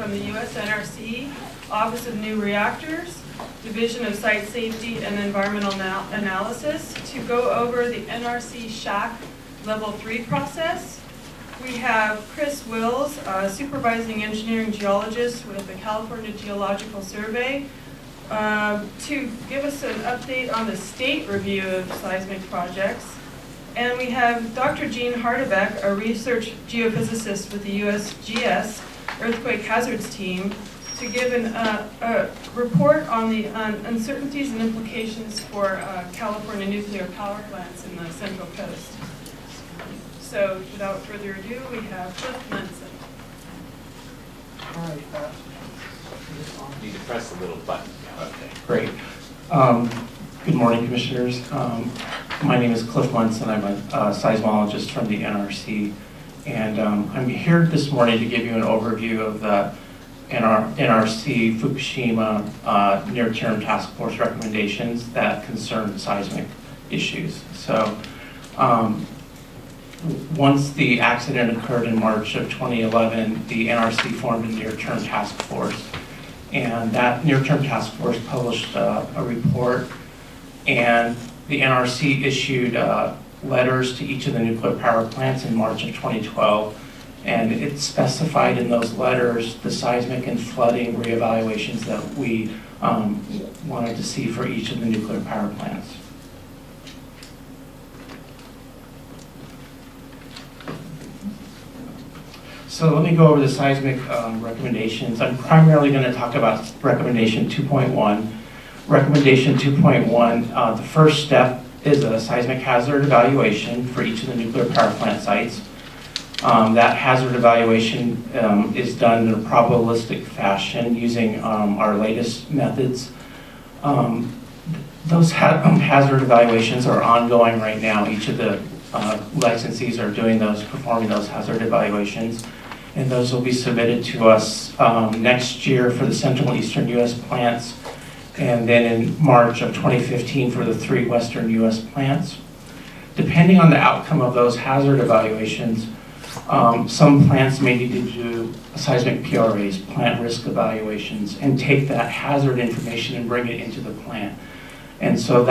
from the U.S. NRC, Office of New Reactors, Division of Site Safety and Environmental Analysis, to go over the NRC SHAC Level 3 process. We have Chris Wills, Supervising Engineering Geologist with the California Geological Survey, to give us an update on the state review of seismic projects. And we have Dr. Gene Hardebeck, a research geophysicist with the USGS Earthquake Hazards Team, to give a report on the uncertainties and implications for California nuclear power plants in the Central Coast. So without further ado, we have Cliff Munson. All right. You need to press the little button. Okay, great. Good morning, Commissioners. My name is Cliff Munson. I'm a seismologist from the NRC, and I'm here this morning to give you an overview of the NRC Fukushima near-term task force recommendations that concern seismic issues. So once the accident occurred in March of 2011, the NRC formed a near-term task force, and that near-term task force published a report, and the NRC issued letters to each of the nuclear power plants in March of 2012, and it specified in those letters the seismic and flooding reevaluations that we wanted to see for each of the nuclear power plants. So let me go over the seismic recommendations. I'm primarily going to talk about recommendation 2.1. Recommendation 2.1, the first step is a seismic hazard evaluation for each of the nuclear power plant sites. That hazard evaluation is done in a probabilistic fashion using our latest methods. Those hazard evaluations are ongoing right now. Each of the licensees are performing those hazard evaluations, and those will be submitted to us next year for the Central and Eastern U.S. plants, and then in March of 2015 for the 3 Western U.S. plants. Depending on the outcome of those hazard evaluations, some plants may need to do seismic PRAs, plant risk evaluations, and take that hazard information and bring it into the plant. And so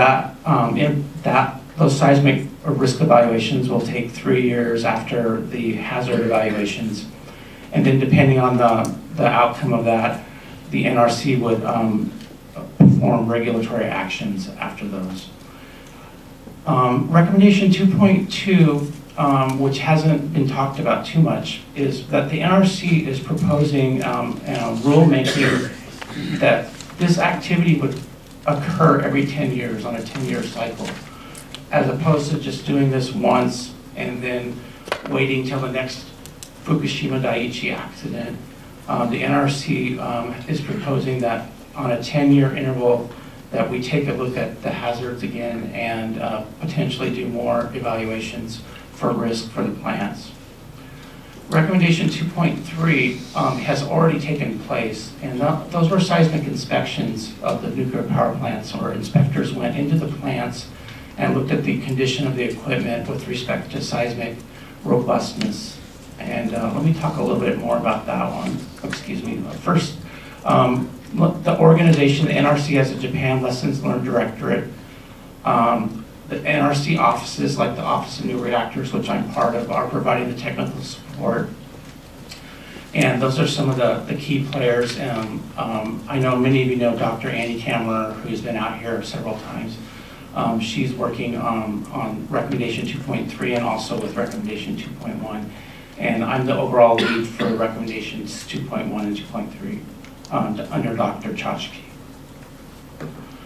those seismic risk evaluations will take 3 years after the hazard evaluations. And then depending on the outcome of that, the NRC would perform regulatory actions after those. Recommendation 2.2, which hasn't been talked about too much, is that the NRC is proposing rulemaking that this activity would occur every 10 years on a 10-year cycle, as opposed to just doing this once and then waiting till the next Fukushima Daiichi accident. The NRC is proposing that on a 10-year interval that we take a look at the hazards again and potentially do more evaluations for risk for the plants. Recommendation 2.3 has already taken place, and those were seismic inspections of the nuclear power plants, where inspectors went into the plants and looked at the condition of the equipment with respect to seismic robustness. And let me talk a little bit more about that one. Excuse me. First, the organization, the NRC, has a Japan Lessons Learned Directorate. The NRC offices, like the Office of New Reactors, which I'm part of, are providing the technical support. And those are some of the key players. I know many of you know Dr. Annie Kammerer, who's been out here several times. She's working on recommendation 2.3 and also with recommendation 2.1. And I'm the overall lead for recommendations 2.1 and 2.3 under Dr. Chachki.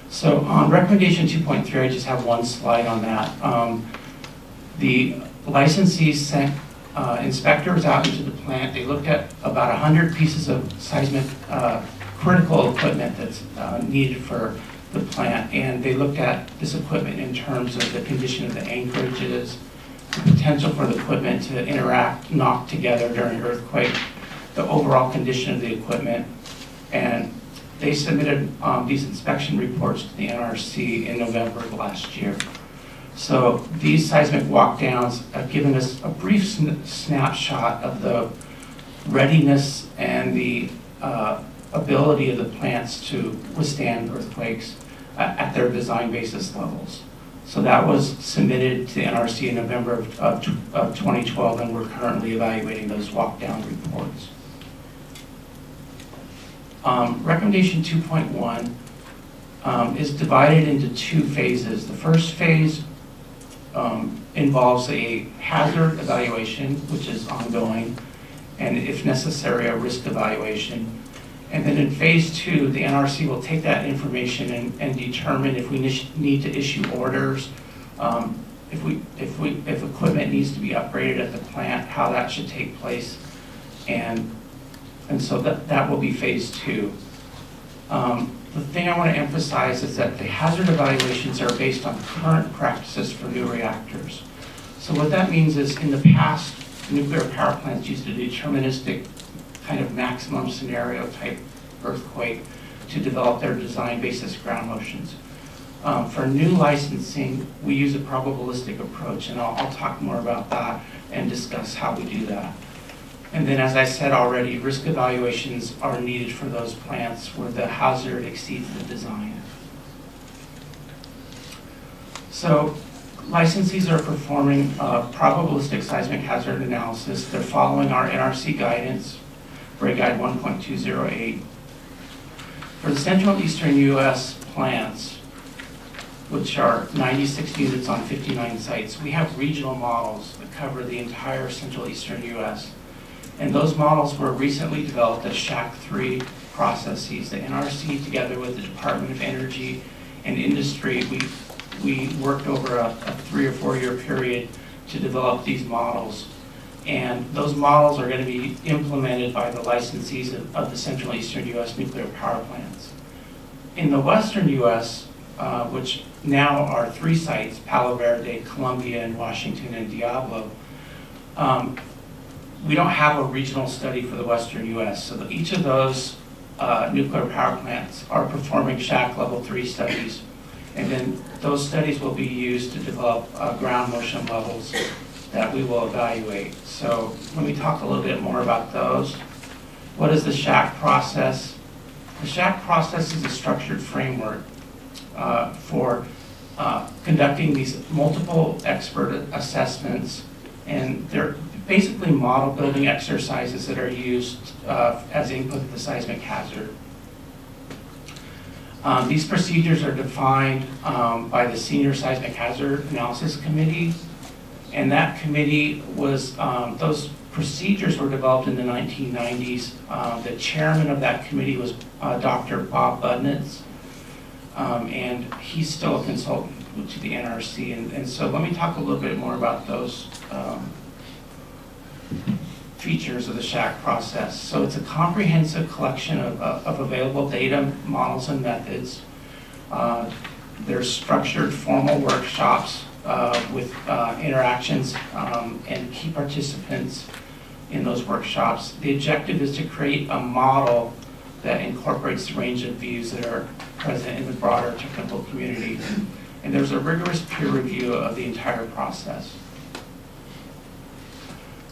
So on recommendation 2.3, I just have one slide on that. The licensees sent inspectors out into the plant. They looked at about 100 pieces of seismic critical equipment that's needed for the plant, and they looked at this equipment in terms of the condition of the anchorages, the potential for the equipment to interact, knock together during an earthquake, the overall condition of the equipment, and they submitted these inspection reports to the NRC in November of last year. So these seismic walk-downs have given us a brief snapshot of the readiness and the ability of the plants to withstand earthquakes at their design basis levels. So that was submitted to the NRC in November of 2012, and we're currently evaluating those walk-down reports. Recommendation 2.1 is divided into two phases. The first phase involves a hazard evaluation, which is ongoing, and if necessary, a risk evaluation. And then in phase 2, the NRC will take that information and determine if we need to issue orders, if equipment needs to be upgraded at the plant, how that should take place, and so that will be phase 2. The thing I want to emphasize is that the hazard evaluations are based on current practices for new reactors. So what that means is, in the past, nuclear power plants used a deterministic kind of maximum scenario type earthquake to develop their design basis ground motions. For new licensing, we use a probabilistic approach, and I'll talk more about that and discuss how we do that. And then, as I said already, risk evaluations are needed for those plants where the hazard exceeds the design. So licensees are performing probabilistic seismic hazard analysis. They're following our NRC guidance, Reg Guide 1.208. For the Central and Eastern U.S. plants, which are 96 units on 59 sites, we have regional models that cover the entire Central Eastern U.S. And those models were recently developed as SHAC 3 processes. The NRC, together with the Department of Energy and industry, we worked over a 3 or 4 year period to develop these models. And those models are going to be implemented by the licensees of the Central and Eastern U.S. nuclear power plants. In the Western U.S., which now are 3 sites, Palo Verde, Columbia, and Washington, and Diablo, we don't have a regional study for the Western U.S. So each of those nuclear power plants are performing SHAC Level 3 studies. And then those studies will be used to develop ground motion levels that we will evaluate. So let me talk a little bit more about those. What is the SHAC process? The SHAC process is a structured framework for conducting these multiple expert assessments, and they're basically model building exercises that are used as input to the seismic hazard. These procedures are defined by the Senior Seismic Hazard Analysis Committee, and that committee was, those procedures were developed in the 1990s. The chairman of that committee was Dr. Bob Budnitz, and he's still a consultant to the NRC. And so let me talk a little bit more about those features of the SHAC process. So it's a comprehensive collection of available data, models, and methods. There's structured formal workshops with interactions and key participants in those workshops. The objective is to create a model that incorporates the range of views that are present in the broader technical community. And there's a rigorous peer review of the entire process.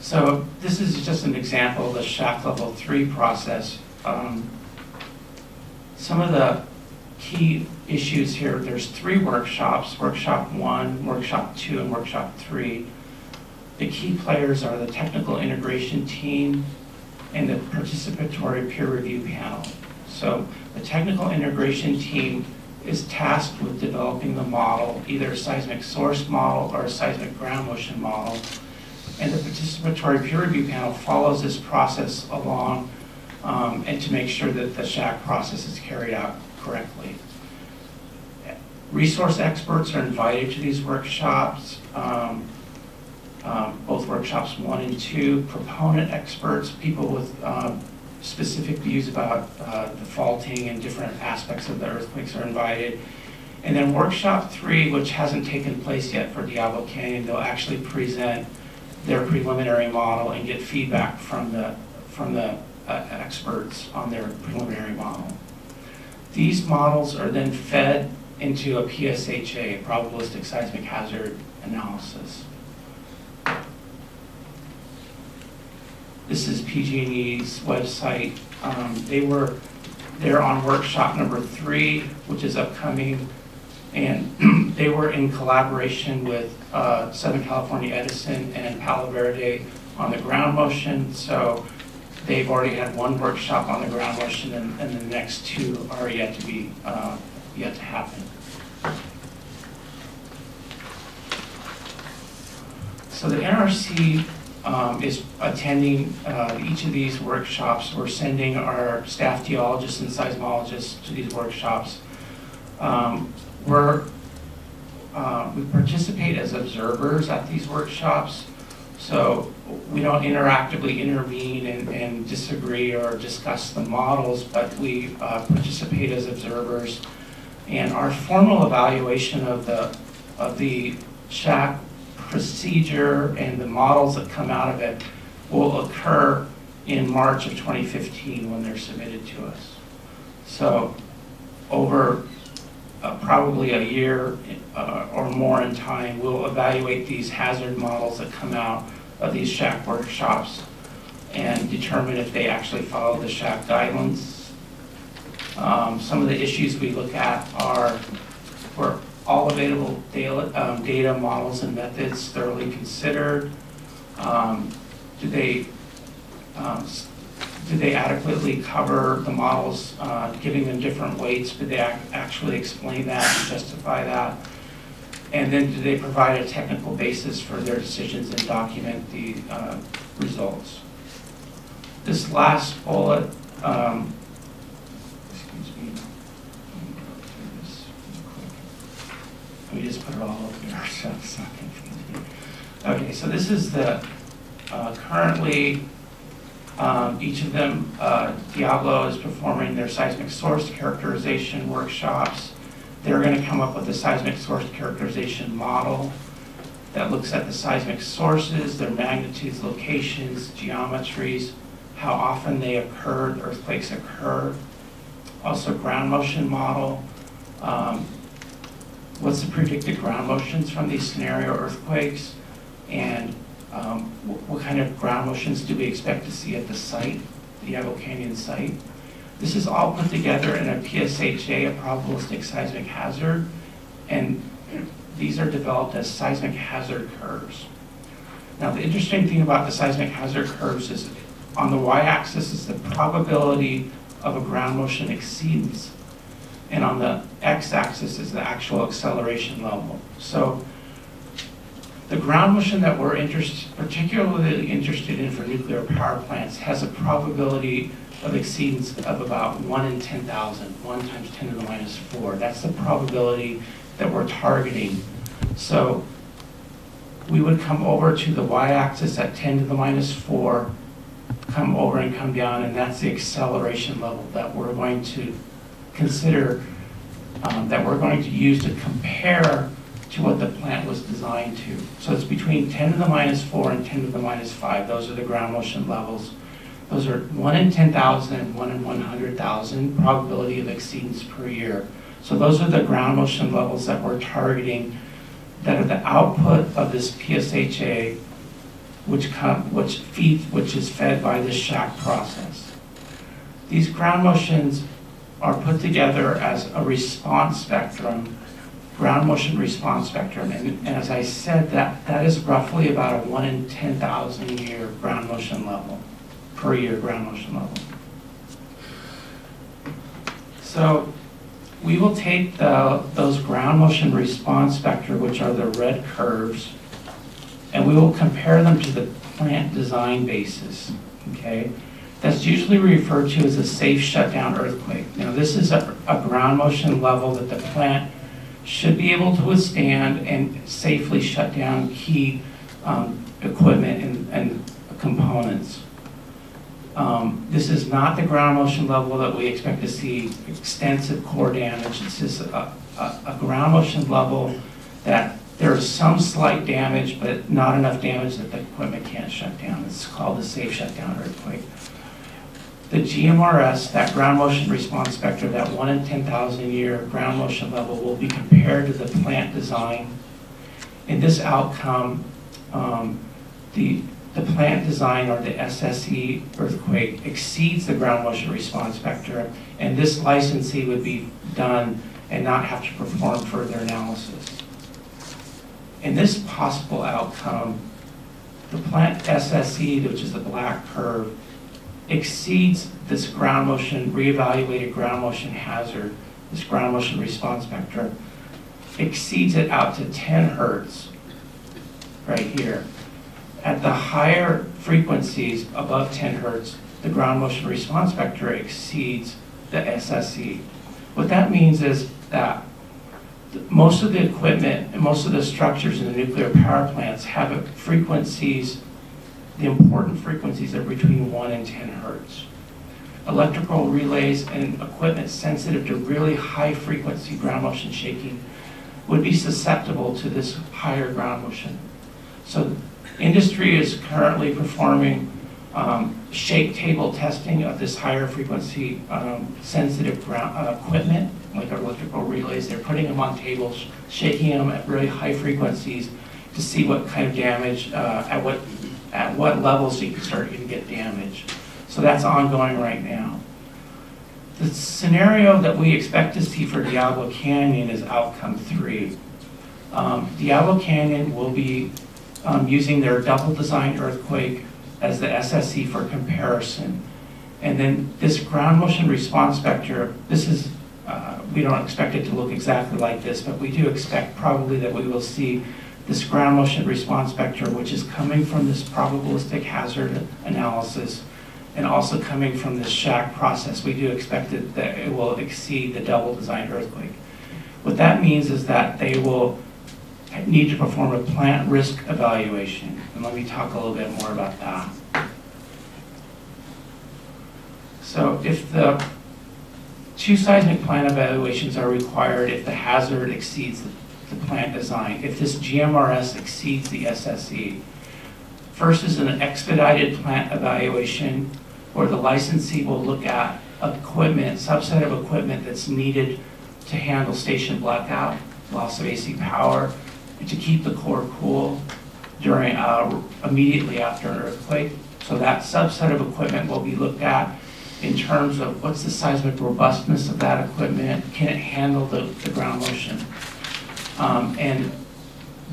So this is just an example of the SHAC Level 3 process. Some of the key issues here, there's 3 workshops, Workshop 1, Workshop 2, and Workshop 3. The key players are the technical integration team and the participatory peer review panel. So the technical integration team is tasked with developing the model, either a seismic source model or a seismic ground motion model. And the participatory peer review panel follows this process along and to make sure that the SHAC process is carried out correctly. Resource experts are invited to these workshops, both workshops 1 and 2. Proponent experts, people with specific views about the faulting and different aspects of the earthquakes, are invited. And then workshop 3, which hasn't taken place yet for Diablo Canyon, they'll actually present their preliminary model and get feedback from the experts on their preliminary model. These models are then fed into a PSHA, probabilistic seismic hazard analysis. This is PG&E's website. They're on workshop number 3, which is upcoming, and they were in collaboration with Southern California Edison and Palo Verde on the ground motion. So they've already had 1 workshop on the ground motion, and the next 2 are yet to happen. So the NRC is attending each of these workshops. We're sending our staff geologists and seismologists to these workshops. We participate as observers at these workshops, so we don't interactively intervene and disagree or discuss the models, but we participate as observers. And our formal evaluation of the shack procedure and the models that come out of it will occur in March of 2015 when they're submitted to us. So over probably a year or more in time, we'll evaluate these hazard models that come out of these shack workshops and determine if they actually follow the shack guidelines. Some of the issues we look at are were all available data, models, and methods thoroughly considered. Do they adequately cover the models, giving them different weights? Do they actually explain that and justify that? And then do they provide a technical basis for their decisions and document the results? This last bullet, excuse me, let me just put it all over here so it's not confusing. Okay, so this is the currently each of them, Diablo is performing their seismic source characterization workshops. They're going to come up with a seismic source characterization model that looks at the seismic sources, their magnitudes, locations, geometries, how often they occur, earthquakes occur. Also ground motion model. What's the predicted ground motions from these scenario earthquakes? And what kind of ground motions do we expect to see at the site, the Diablo Canyon site? This is all put together in a PSHA, a probabilistic seismic hazard, and these are developed as seismic hazard curves. Now, the interesting thing about the seismic hazard curves is on the y-axis is the probability of a ground motion exceedance, and on the x-axis is the actual acceleration level. So the ground motion that we're particularly interested in for nuclear power plants has a probability of exceedance of about 1 in 10,000, 1 times 10 to the minus 4. That's the probability that we're targeting. So we would come over to the y-axis at 10 to the minus 4, come over and come down, and that's the acceleration level that we're going to consider, that we're going to use to compare to what the plant was designed to. So it's between 10 to the minus 4 and 10 to the minus 5. Those are the ground motion levels. Those are 1 in 10,000 and 1 in 100,000 probability of exceedance per year. So those are the ground motion levels that we're targeting that are the output of this PSHA, which is fed by this shack process. These ground motions are put together as a response spectrum, ground motion response spectrum, and as I said, that is roughly about a 1 in 10,000 year ground motion level, per year ground motion level. So we will take those ground motion response spectra, which are the red curves, and we will compare them to the plant design basis, okay? That's usually referred to as a safe shutdown earthquake. Now this is a ground motion level that the plant should be able to withstand and safely shut down key equipment and components. This is not the ground motion level that we expect to see extensive core damage. This is a ground motion level that there is some slight damage, but not enough damage that the equipment can't shut down. It's called a safe shutdown earthquake. The GMRS, that ground motion response spectrum, that 1 in 10,000 year ground motion level, will be compared to the plant design. In this outcome, the the plant design, or the SSE earthquake, exceeds the ground motion response vector, and this licensee would be done and not have to perform further analysis. In this possible outcome, the plant SSE, which is the black curve, exceeds this ground motion, reevaluated ground motion hazard, this ground motion response vector, exceeds it out to 10 hertz, right here. At the higher frequencies above 10 hertz, the ground motion response vector exceeds the SSE. What that means is that most of the equipment and most of the structures in the nuclear power plants have frequencies, the important frequencies are between 1 and 10 hertz. Electrical relays and equipment sensitive to really high frequency ground motion shaking would be susceptible to this higher ground motion. So industry is currently performing shake table testing of this higher frequency sensitive equipment, like our electrical relays. They're putting them on tables, shaking them at really high frequencies to see what kind of damage, at what levels you can start to get damage. So that's ongoing right now. The scenario that we expect to see for Diablo Canyon is outcome 3. Diablo Canyon will be using their double design earthquake as the SSE for comparison. And then this ground motion response vector, this is, we don't expect it to look exactly like this, but we do expect probably that we will see this ground motion response vector, which is coming from this probabilistic hazard analysis and also coming from this SHAC process. We do expect that it will exceed the double design earthquake. What that means is that they will need to perform a plant risk evaluation. And let me talk a little bit more about that. So if the 2 seismic plant evaluations are required if the hazard exceeds the plant design, if this GMRS exceeds the SSE. First is an expedited plant evaluation where the licensee will look at equipment, subset of equipment that's needed to handle station blackout, loss of AC power, and to keep the core cool during immediately after an earthquake. So that subset of equipment will be looked at in terms of what's the seismic robustness of that equipment, can it handle the ground motion? And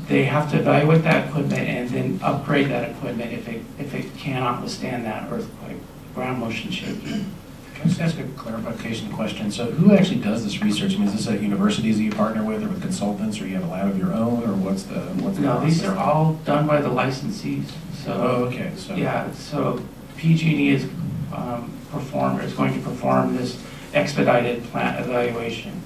they have to evaluate that equipment and then upgrade that equipment if it cannot withstand that earthquake, ground motion shaking. Can I just ask a clarification question? So who actually does this research? I mean, is this at universities that you partner with or with consultants, or you have a lab of your own, or what's the No, these are all done by the licensees. So, oh, okay. So yeah, so PG&E is going to perform this expedited plant evaluation.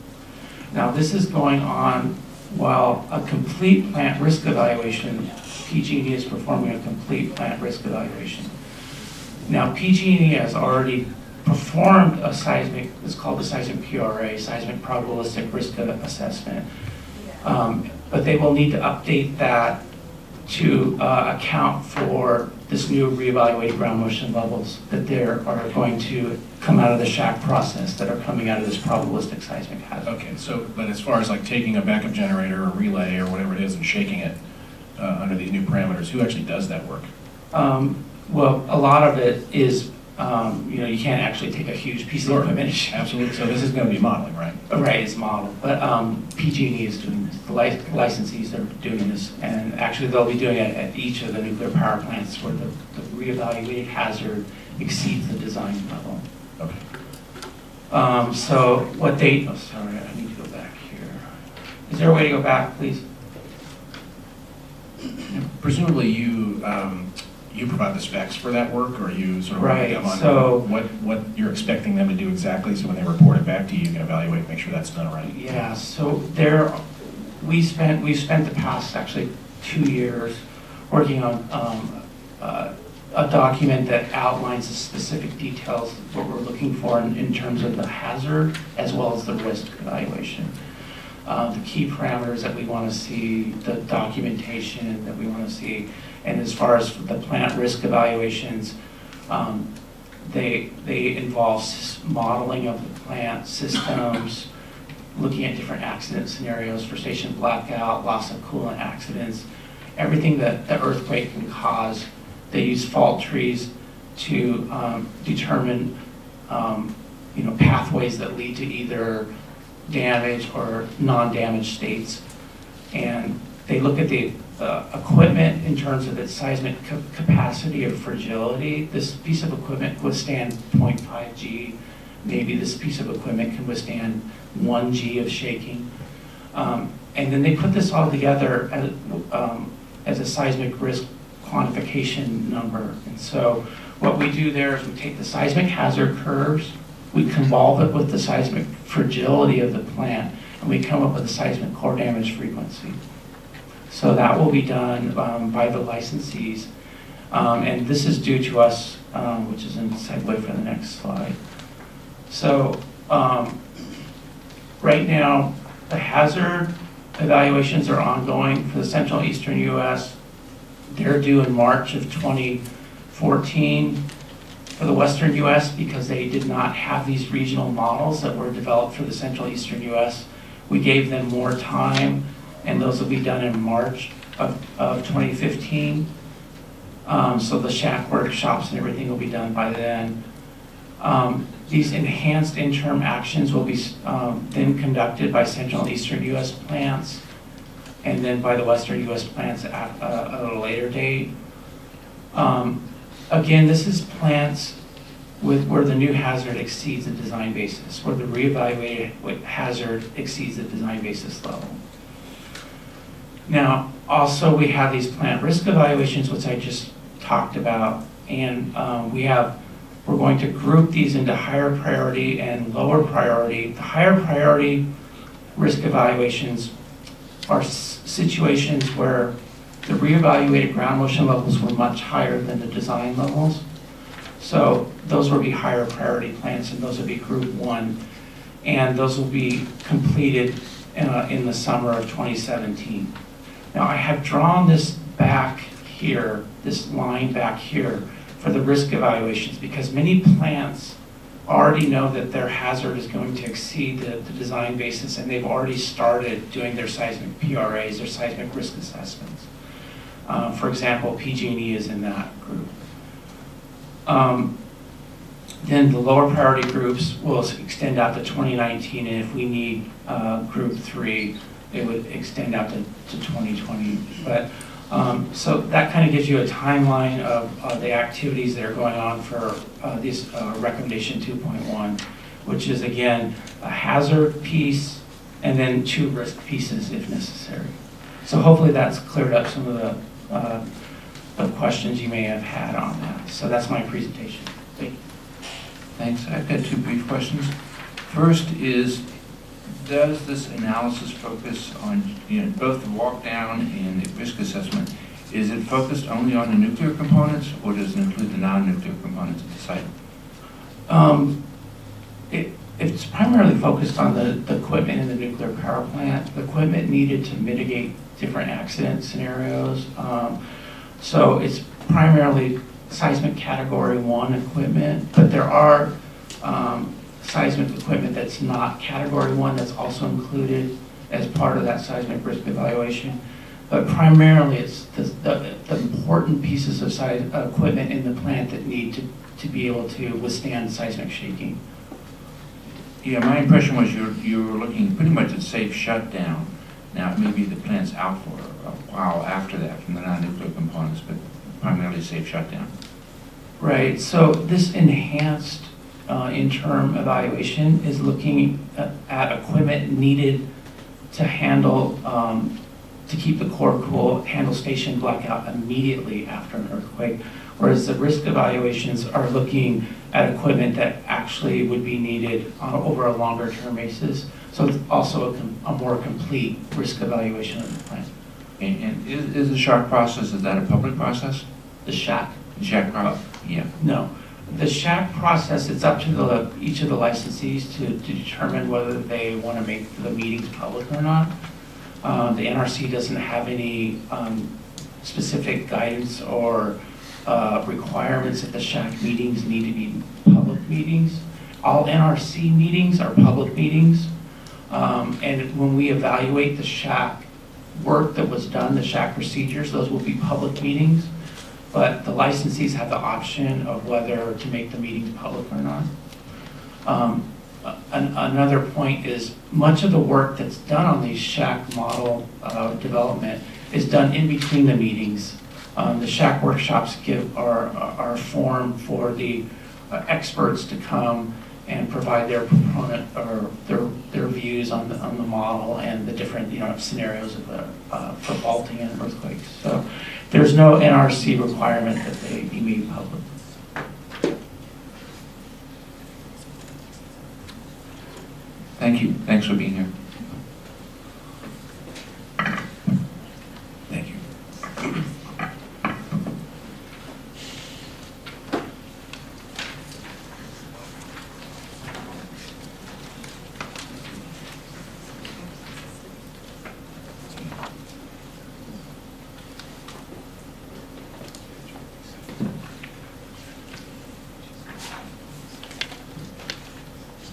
Now this is going on while a complete plant risk evaluation, PG&E is performing a complete plant risk evaluation. Now PG&E has already performed a seismic, it's called the seismic PRA, seismic probabilistic risk assessment. But they will need to update that to account for this new reevaluated ground motion levels that are going to come out of the SHAC process, that are coming out of this probabilistic seismic hazard. okay, so but as far as like taking a backup generator or relay or whatever it is and shaking it under these new parameters, who actually does that work? Well, a lot of it is, you can't actually take a huge piece of equipment. Absolutely. So this is going to be modeling, right? Right, it's modeled. But PG&E is doing this. The licensees are doing this. And actually, they'll be doing it at each of the nuclear power plants where the reevaluated hazard exceeds the design level. Okay. So what they, oh, sorry, I need to go back here. Is there a way to go back, please? Presumably you provide the specs for that work, or you sort of right. them on so what you're expecting them to do exactly, so when they report it back to you, you can evaluate and make sure that's done right. Yeah, so we've spent the past actually 2 years working on a document that outlines the specific details of what we're looking for in terms of the hazard as well as the risk evaluation. The key parameters that we want to see, the documentation that we want to see, and as far as the plant risk evaluations, they involve modeling of the plant systems, looking at different accident scenarios for station blackout, loss of coolant accidents, everything that the earthquake can cause they use fault trees to determine pathways that lead to either damage or non-damaged states. And they look at the equipment in terms of its seismic capacity or fragility. This piece of equipment can withstand 0.5 G. Maybe this piece of equipment can withstand 1 G of shaking. And then they put this all together as a seismic risk quantification number. And so what we do there is we take the seismic hazard curves, we convolve it with the seismic fragility of the plant, and we come up with a seismic core damage frequency. So that will be done by the licensees. And this is due to us, which is in segue for the next slide. So right now, the hazard evaluations are ongoing for the central and eastern US. They're due in March of 2014. For the western US, because they did not have these regional models that were developed for the central eastern US, we gave them more time, and those will be done in March of 2015. So the shack workshops and everything will be done by then. These enhanced interim actions will be then conducted by central and eastern US plants, and then by the western US plants at a later date. Again, this is plants where the new hazard exceeds the design basis, where the reevaluated hazard exceeds the design basis level. Now, also we have these plant risk evaluations, which I just talked about, and we're going to group these into higher priority and lower priority. The higher priority risk evaluations are situations where the reevaluated ground motion levels were much higher than the design levels. So those will be higher priority plants, and those will be group 1. And those will be completed in the summer of 2017. Now I have drawn this back here, this line back here, for the risk evaluations, because many plants already know that their hazard is going to exceed the design basis, and they've already started doing their seismic PRAs, their seismic risk assessments. For example, PG&E is in that group. Then the lower priority groups will extend out to 2019, and if we need group 3, it would extend out to 2020. But so that kind of gives you a timeline of the activities that are going on for this recommendation 2.1, which is again a hazard piece and then 2 risk pieces if necessary. So hopefully that's cleared up some of the questions you may have had on that. So that's my presentation. Thank you. Thanks. I've got 2 brief questions. First is, does this analysis focus on both the walk down and the risk assessment? Is it focused only on the nuclear components, or does it include the non-nuclear components of the site? It's primarily focused on the equipment in the nuclear power plant, the equipment needed to mitigate different accident scenarios. So it's primarily seismic category 1 equipment, but there are seismic equipment that's not category 1 that's also included as part of that seismic risk evaluation. But primarily it's the important pieces of equipment in the plant that need to be able to withstand seismic shaking. Yeah, my impression was you were looking pretty much at safe shutdown. Now, maybe the plant's out for a while after that from the non-nuclear components, but primarily safe shutdown. Right, so this enhanced interim evaluation is looking at equipment needed to handle, to keep the core cool, handle station blackout immediately after an earthquake, whereas the risk evaluations are looking at equipment that actually would be needed over a longer term basis. So it's also a more complete risk evaluation of the plant. And is the SHAC process, is that a public process? The SHAC? The SHAC process, yeah. No. The SHAC process, it's up to each of the licensees to determine whether they want to make the meetings public or not. The NRC doesn't have any specific guidance or requirements that the SHAC meetings need to be public meetings. All NRC meetings are public meetings. And when we evaluate the SHAC work that was done, the SHAC procedures, those will be public meetings. but the licensees have the option of whether to make the meetings public or not. Another point is much of the work that's done on these shack model development is done in between the meetings. The shack workshops are a forum for the experts to come and provide their proponent or their views on the model and the different scenarios of, for faulting and earthquakes. So there's no NRC requirement that they be made public. Thank you. Thanks for being here. Thank you.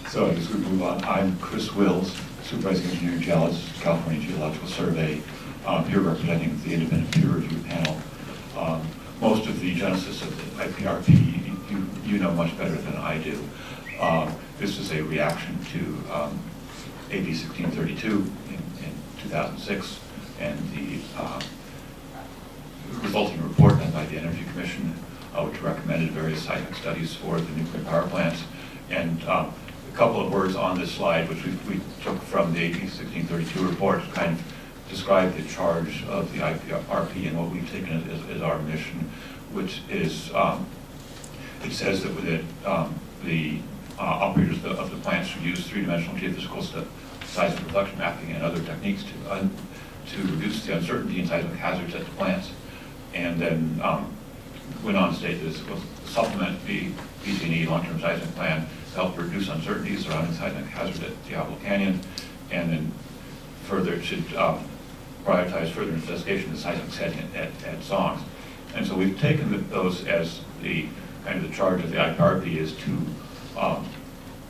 So I guess we move on. I'm Chris Wills, Supervising Engineer Geologist, California Geological Survey, here representing the independent peer review panel. Most of the genesis of the IPRP you know much better than I do. This is a reaction to AB 1632 in 2006 and the resulting report done by the Energy Commission, which recommended various seismic studies for the nuclear power plants. And a couple of words on this slide, which we took from the AB 1632 report, to kind of describe the charge of the IPRP and what we've taken as our mission, which is, it says that within the operators of the plants should use three-dimensional geophysical seismic reflection mapping and other techniques to reduce the uncertainty in seismic hazards at the plants. And then went on to state that this will supplement the PG&E long-term seismic plan to help reduce uncertainties surrounding seismic hazard at Diablo Canyon, and then further it should prioritize further investigation of the seismic setting at songs. And so we've taken those as the kind of the charge of the IPRP is to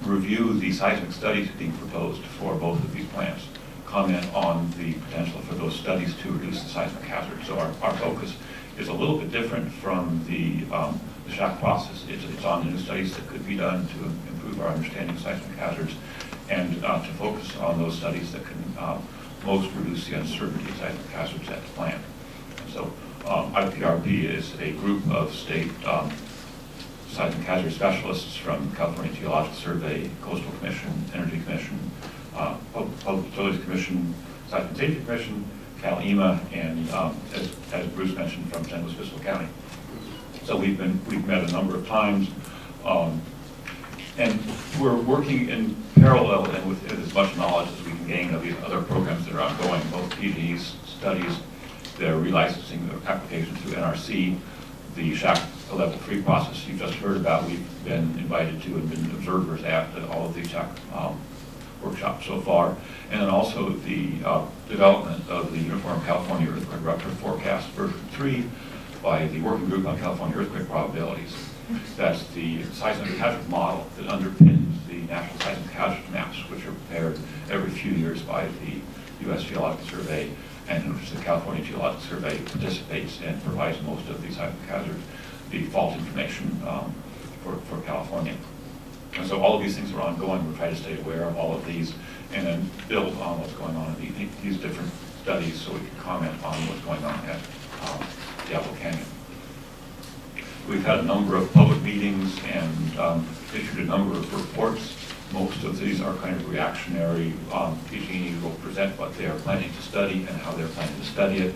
review the seismic studies being proposed for both of these plants, comment on the potential for those studies to reduce the seismic hazard. So our focus is a little bit different from the shock process. It's on the new studies that could be done to improve our understanding of seismic hazards, and to focus on those studies that can most reduce the uncertainty of seismic hazards at the plant. And so IPRP is a group of state seismic hazard specialists from California Geological Survey, Coastal Commission, Energy Commission, Public Utilities Commission, Seismic Safety Commission, CalEMA, and as Bruce mentioned, from San Luis Obispo County. So we've met a number of times, and we're working in parallel and with as much knowledge as we can gain of these other programs that are ongoing, both PG's studies, their relicensing of applications through NRC, the SHAC level 3 process you just heard about. We've been invited to and been observers at all of the SHAC workshops so far, and then also the development of the Uniform California Earthquake Rupture Forecast version 3 by the Working Group on California Earthquake Probabilities. That's the seismic hazard model that underpins the National Seismic Hazard Maps, which are prepared every few years by the U.S. Geological Survey, and in which the California Geological Survey participates and provides most of the seismic hazard, the fault information for California. And so all of these things are ongoing. We try to stay aware of all of these and then build on what's going on in these different studies so we can comment on what's going on at Diablo Canyon. We've had a number of public meetings and issued a number of reports. Most of these are kind of reactionary. PG&E will present what they are planning to study and how they're planning to study it.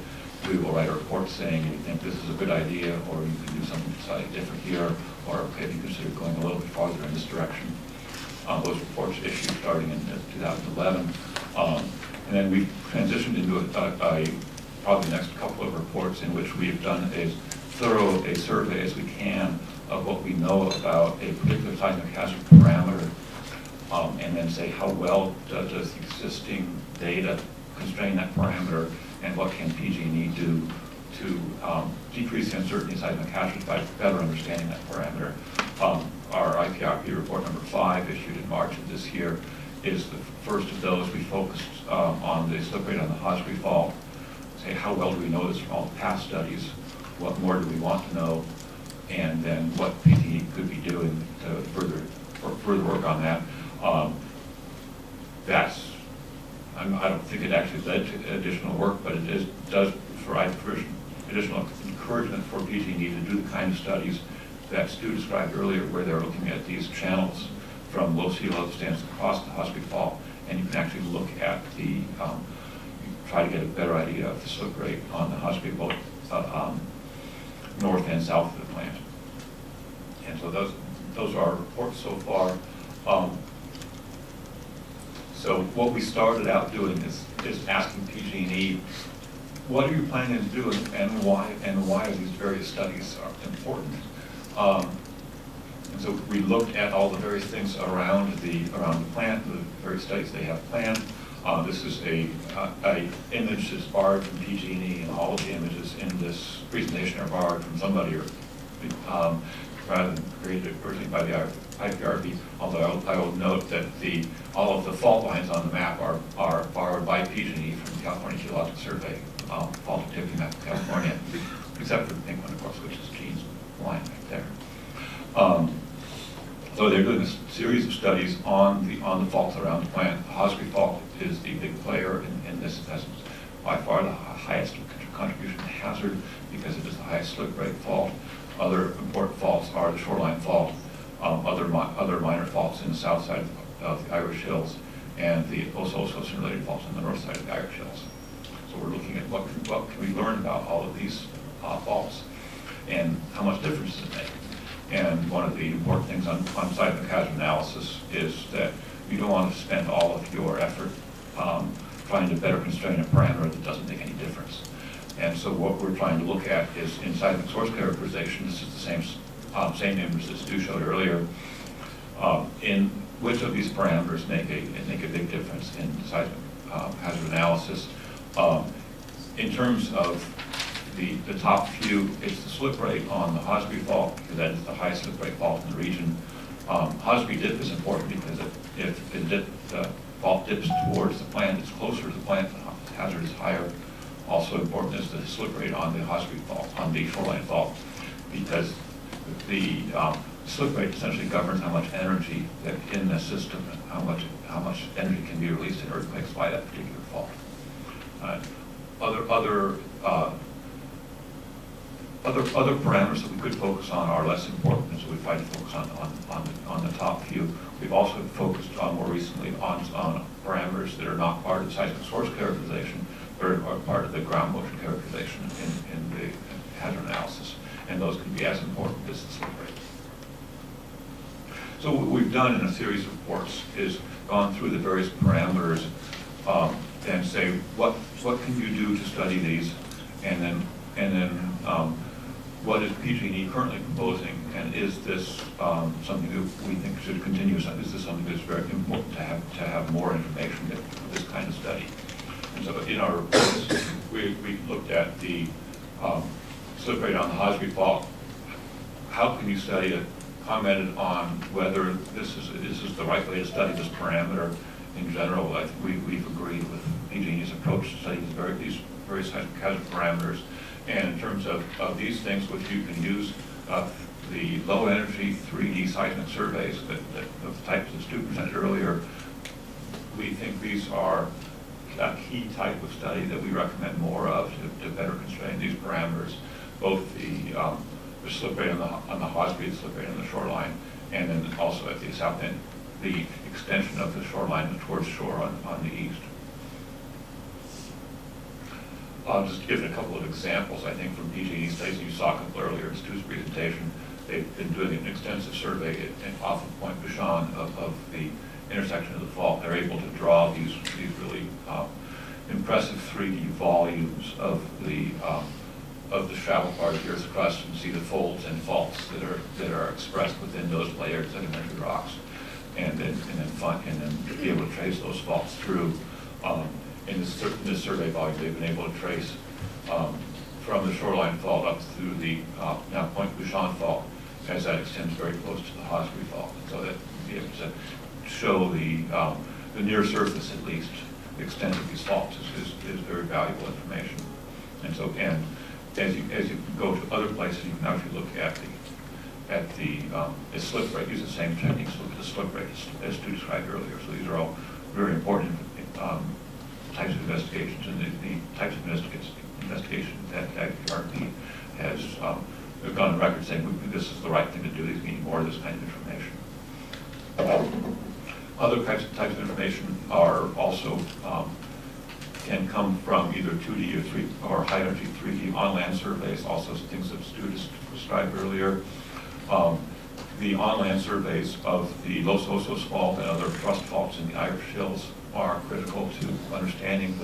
We will write a report saying we think this is a good idea, or you can do something slightly different here, or have you considered going a little bit farther in this direction. Those reports issued starting in 2011. And then we've transitioned into probably the next couple of reports in which we've done as thorough a survey as we can of what we know about a particular seismic hazard parameter, and then say how well does the existing data constrain that parameter, and what can PG&E do to decrease the uncertainty in seismic hazards by better understanding that parameter. Our IPRP report number 5, issued in March of this year, is the first of those. We focused on the slip rate on the Hosry Fault, say how well do we know this from all the past studies, what more do we want to know, and then what PTE could be doing to further work on that. I don't think it actually led to additional work, but it does provide additional encouragement for PG&E to do the kind of studies that Stu described earlier, where they're looking at these channels from low sea level stands across the Hospi Fault, and you can actually look at the, try to get a better idea of the slip rate on the Hospi Fault north and south of the plant. And so those are our reports so far. So what we started out doing is asking PG&E, what are you planning to do, and why are these various studies important? And so we looked at all the various things around the plant, the various studies they have planned. This is a image that's borrowed from PG&E, and all of the images in this presentation are borrowed from somebody, or rather than created originally by the IPRB. Although I will note that all of the fault lines on the map are borrowed by PG&E from the California Geological Survey, fault activity map of California, except for the pink one, of course, which is Gene's line right there. So they're doing a series of studies on the faults around the plant. The Hospi Fault is the big player in this. That's by far the highest contribution to hazard because it is the highest slip rate fault. Other important faults are the shoreline fault, other minor faults in the south side of the Irish Hills, and the also related faults on the north side of the Irish Hills. So we're looking at what can we learn about all of these faults, and how much difference does it make. And one of the important things on seismic hazard analysis is that you don't want to spend all of your effort trying to better constrain a parameter that doesn't make any difference. And so what we're trying to look at is in seismic source characterization. This is the same image that Stu showed earlier. In which of these parameters make a big difference in seismic hazard analysis. In terms of the top few, it's the slip rate on the Hospi Fault, because that is the highest slip rate fault in the region. Hospi dip is important because if the fault dips towards the plant, it's closer to the plant, the hazard is higher. Also important is the slip rate on the Hospi Fault, on the shoreline fault, because the slip rate essentially governs how much energy that in the system, and how much energy can be released in earthquakes by that particular fault. Other parameters that we could focus on are less important, and so we try to focus on the top few. We've also focused more recently on parameters that are not part of the seismic source characterization, but are part of the ground motion characterization in the hazard analysis, and those can be as important as the slip rate. So what we've done in a series of reports is gone through the various parameters and say what can you do to study these, and then what is PG&E currently proposing, and is this something that we think should continue? Is this something that's very important to have more information for this kind of study? And so in our reports, we looked at the slip rate on the Hospi Fault. How can you study it? Commented on whether this is the right way to study this parameter. In general, I think we've agreed with PG&E's approach to studying these various hazard parameters. And in terms of these things, which you can use the low energy 3D seismic surveys of the types that Stu presented earlier, we think these are a key type of study that we recommend more of to better constrain these parameters, both the slip rate on the Hospi, the slip rate on the shoreline, and then also at the south end, the extension of the shoreline towards shore on the east. I'll just give a couple of examples, I think, from PG&E studies. You saw a couple earlier in Stu's presentation. They've been doing an extensive survey off of Point Bouchon of the intersection of the fault. They're able to draw these really impressive 3D volumes of the shallow part of the Earth's crust, and see the folds and faults that are expressed within those layered sedimentary rocks, and then be able to trace those faults through. In this survey volume, they've been able to trace from the shoreline fault up through the now Point Bouchon fault, as that extends very close to the Hospi Fault. And so that be able to show the near surface, at least, the extent of these faults is very valuable information. And so, and as you go to other places, you can actually look at the slip rate. Use the same techniques to look at the slip rate as Stu described earlier. So these are all very important types of investigations, and the types of investigation that RP has gone on record saying this is the right thing to do. These need more of this kind of information. Other types of information are also can come from either 2D or high energy 3D on-land surveys, also things that Stu described earlier. The on-land surveys of the Los Osos fault and other thrust faults in the Irish Hills are critical to understanding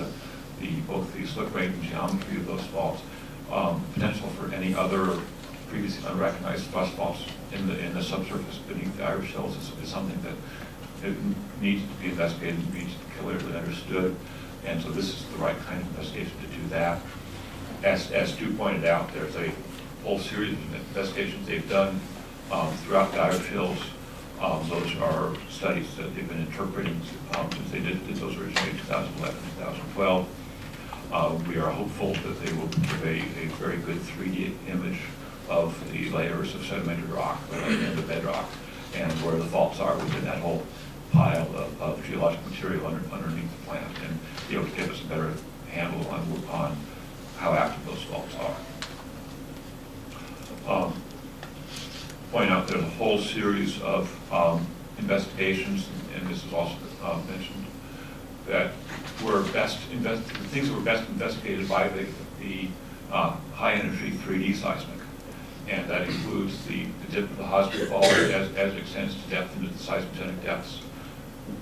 both the slip rate and geometry of those faults. Potential for any other previously unrecognized thrust faults in the subsurface beneath the Irish Hills is something that it needs to be investigated, needs to be clearly understood, and so this is the right kind of investigation to do that. As Stu pointed out, there's a whole series of investigations they've done throughout the Irish Hills. Those are studies that they've been interpreting since they did those originally in 2011, 2012. We are hopeful that they will give a very good 3D image of the layers of sedimentary rock and the bedrock and where the faults are within that whole pile of geological material underneath the plant, and be able to give us a better handle on how active those faults are. Point out there's a whole series of investigations, and this is also mentioned, that were things that were best investigated by the high energy 3D seismic, and that includes the dip of the Hosbury Fault as it extends to depth into the seismogenic depths,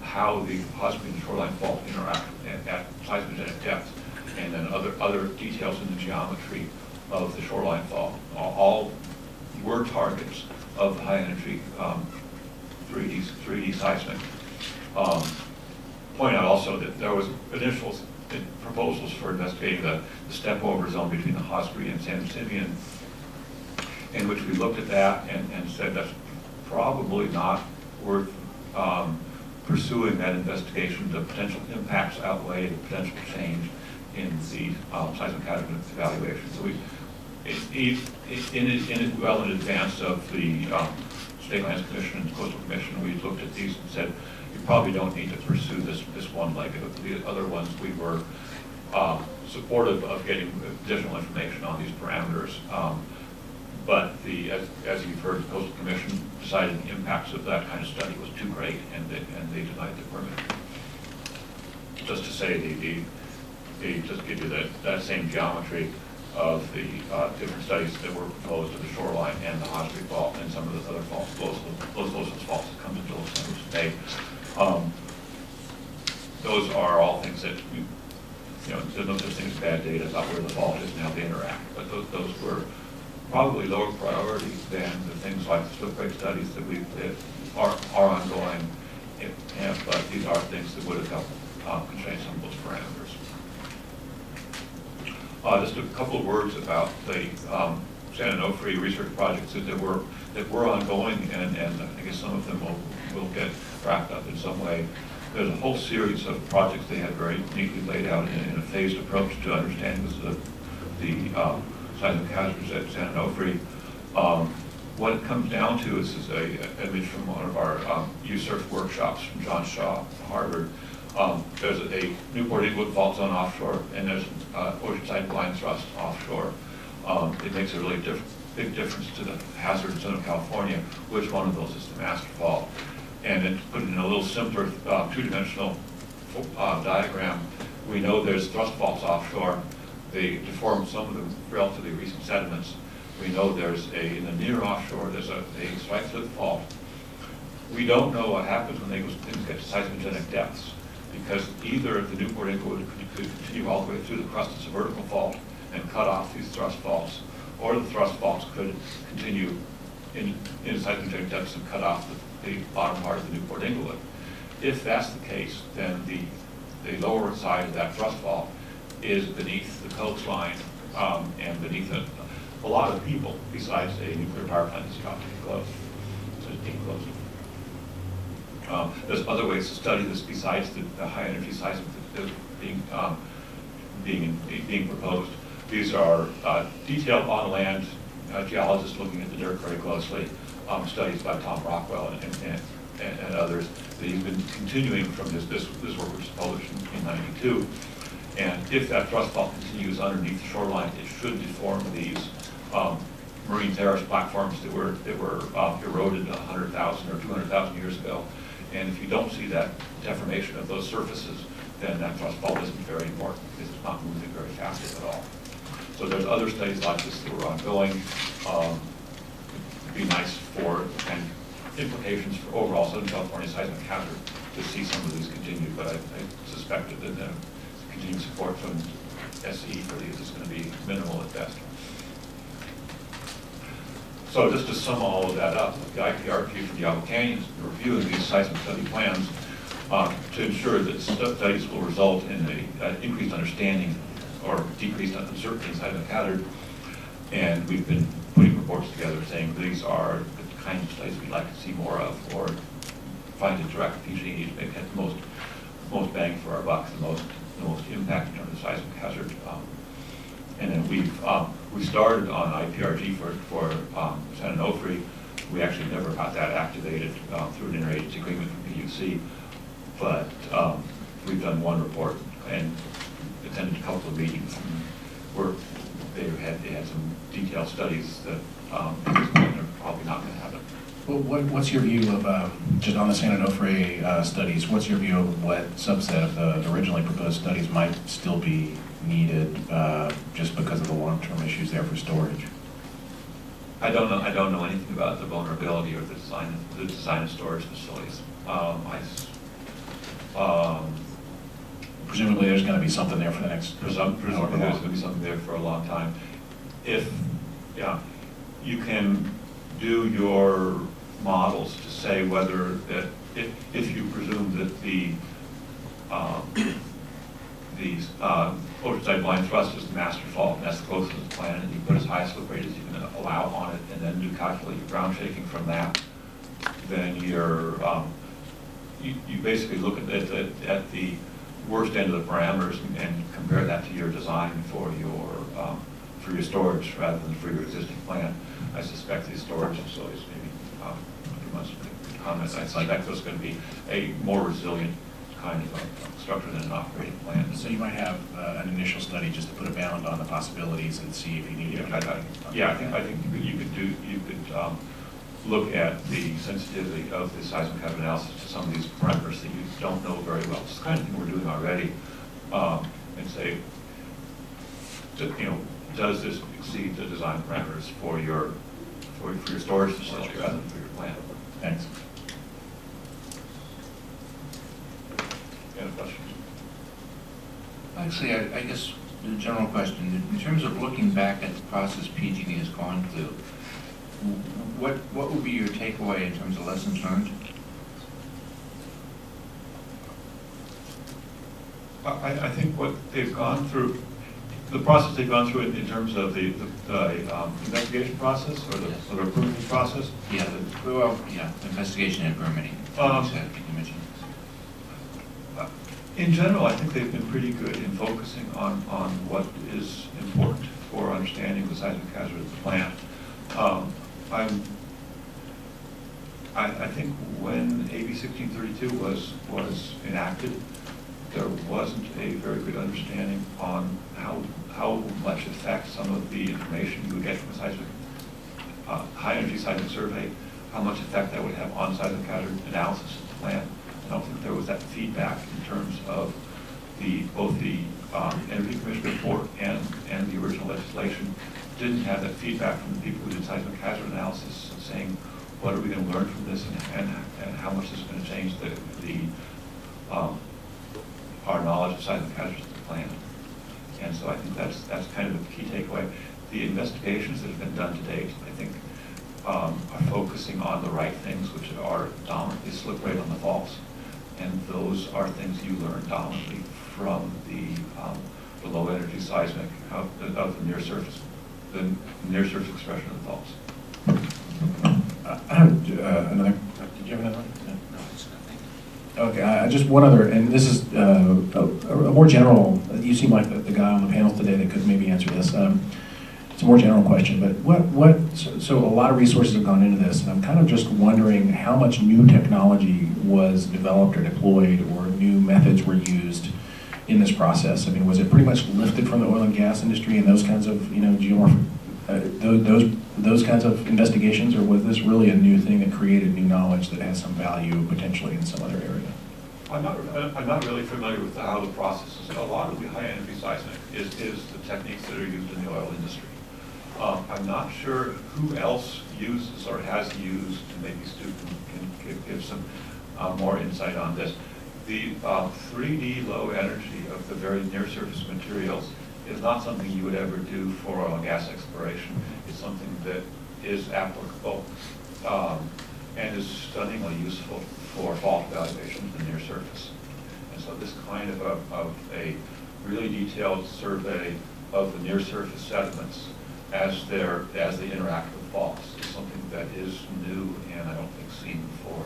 how the Hosbury and shoreline fault interact at seismogenic depth, and then other details in the geometry of the shoreline fault. All were targets of the high energy 3D seismic. Point out also that there was initial proposals for investigating the step-over zone between the Hosbury and San Onofre, in which we looked at that and said that's probably not worth pursuing that investigation. The potential impacts outweigh the potential change in the seismic evaluation. So well in advance of the State Lands Commission and Coastal Commission, we looked at these and said, you probably don't need to pursue this one leg of it. The other ones we were supportive of getting additional information on these parameters. But as you've heard, the Coastal Commission decided the impacts of that kind of study was too great, and they denied the permit. Just to say, they just give you that same geometry of the different studies that were proposed of the shoreline and the Hosbury Fault and some of the other faults, those faults that come into Los Angeles today. Those are all things that there's no such thing as bad data about where the fault is and how they interact, but those were probably lower priority than the things like the slip rate studies that are ongoing, but these are things that would have helped constrain some of those parameters. Just a couple of words about the San Onofre research projects that were ongoing, and I guess some of them will get wrapped up in some way. There's a whole series of projects they had very neatly laid out in a phased approach to understanding the seismic hazards at San Onofre. What it comes down to is an image from one of our USURF workshops from John Shaw, Harvard. There's a Newport Inglewood fault zone offshore, and there's oceanside blind thrust offshore. It makes a really big difference to the hazard in Southern California, which one of those is the master fault. And then to put it in a little simpler two-dimensional diagram, we know there's thrust faults offshore. They deform some of the relatively recent sediments. We know there's in the near offshore, there's a strike slip fault. We don't know what happens when things get to seismogenic depths, because either the Newport Inglewood could continue all the way through the crust as a vertical fault and cut off these thrust faults, or the thrust faults could continue in seismogenic depths and cut off the bottom part of the Newport Inglewood. If that's the case, then the lower side of that thrust fault is beneath the coastline and beneath a lot of people besides a nuclear power plant that's about to be closed. So it's being closed. There's other ways to study this besides the high energy seismic that's being proposed. These are detailed on-land geologists looking at the dirt very closely, studies by Tom Rockwell and others. He's been continuing from this work, which was published in '92. And if that thrust fault continues underneath the shoreline, it should deform these marine terrace platforms that were eroded 100,000 or 200,000 years ago. And if you don't see that deformation of those surfaces, then that thrust fault isn't very important because it's not moving very fast at all. So there's other studies like this that were ongoing. It'd be nice for and implications for overall Southern California seismic hazard to see some of these continue, but I suspect that the continued support from SE for these is going to be minimal at best. So just to sum all of that up, the IPRG for Diablo Canyon is reviewing these seismic study plans to ensure that studies will result in an increased understanding or decreased uncertainty in seismic hazard. And we've been putting reports together saying these are the kinds of studies we'd like to see more of, or find a direct PG&E to make the most bang for our buck, the most impact in terms of seismic hazard. And then we started on IPRG for San Onofre. We actually never got that activated through an interagency agreement from PUC, but we've done one report and attended a couple of meetings where they had some detailed studies that at this point are probably not going to happen. Well, what's your view of, just on the San Onofre studies, what's your view of what subset of the originally proposed studies might still be needed just because of the long-term issues there for storage? I don't know anything about the vulnerability or the design of storage facilities. Presumably there's going to be something there for the next... Presumably there's going to be something there for a long time. You can do your models to say whether that if you presume that the oceanside blind thrust is the master fault and that's the closest to the planet, and you put as high a slip rate as you can allow on it, and then you calculate your ground shaking from that, then you basically look at the worst end of the parameters and compare that to your design for your storage rather than for your existing plant. I suspect these storage facilities, maybe pretty much comments, I suspect there's going to be a more resilient kind of structure than an operating plant. So you might have an initial study just to put a bound on the possibilities and see if you need to. I think you could look at the sensitivity of the seismic hazard analysis to some of these parameters that you don't know very well. It's the kind of thing we're doing already, and say, does this exceed the design parameters for your storage facility rather than for your plant? Thanks. Any other questions? Actually, I guess the general question, in terms of looking back at the process PG&E has gone through, what would be your takeaway in terms of lessons learned? I think what they've gone through, the process they've gone through in terms of the investigation process or the permitting process. Yeah, investigation and permitting. In general, I think they've been pretty good in focusing on what is important for understanding the seismic hazard of the plant. I think when AB 1632 was enacted, there wasn't a very good understanding on how much effect some of the information you would get from a seismic, high-energy seismic survey, how much effect that would have on seismic hazard analysis of the plant. I don't think there was that feedback in terms of both the Energy Commission report and the original legislation didn't have that feedback from the people who did seismic hazard analysis saying, what are we going to learn from this and how much this is going to change our knowledge of seismic hazards of the plant. And so I think that's kind of a key takeaway. The investigations that have been done to date, I think, are focusing on the right things, which are dominantly slip rate on the faults. And those are things you learn dominantly from the low energy seismic of the near surface expression of the faults. I have another. Did you have another one? No, it's nothing. Okay, just one other, and this is a more general. you seem like the guy on the panel today that could maybe answer this. It's a more general question, but so a lot of resources have gone into this, and I'm kind of just wondering how much new technology was developed or deployed, or new methods were used in this process. I mean, was it pretty much lifted from the oil and gas industry and those kinds of, geomorphic, those kinds of investigations, or was this really a new thing that created new knowledge that has some value potentially in some other area? I'm not really familiar with how the process is. A lot of the high energy seismic is the techniques that are used in the oil industry. I'm not sure who else uses or has used, and maybe Stu can give some more insight on this. The 3D low energy of the very near surface materials is not something you would ever do for oil and gas exploration. It's something that is applicable and is stunningly useful for fault evaluation of the near surface. And so this kind of a really detailed survey of the near surface sediments as they interact with faults is something that is new and I don't think seen before.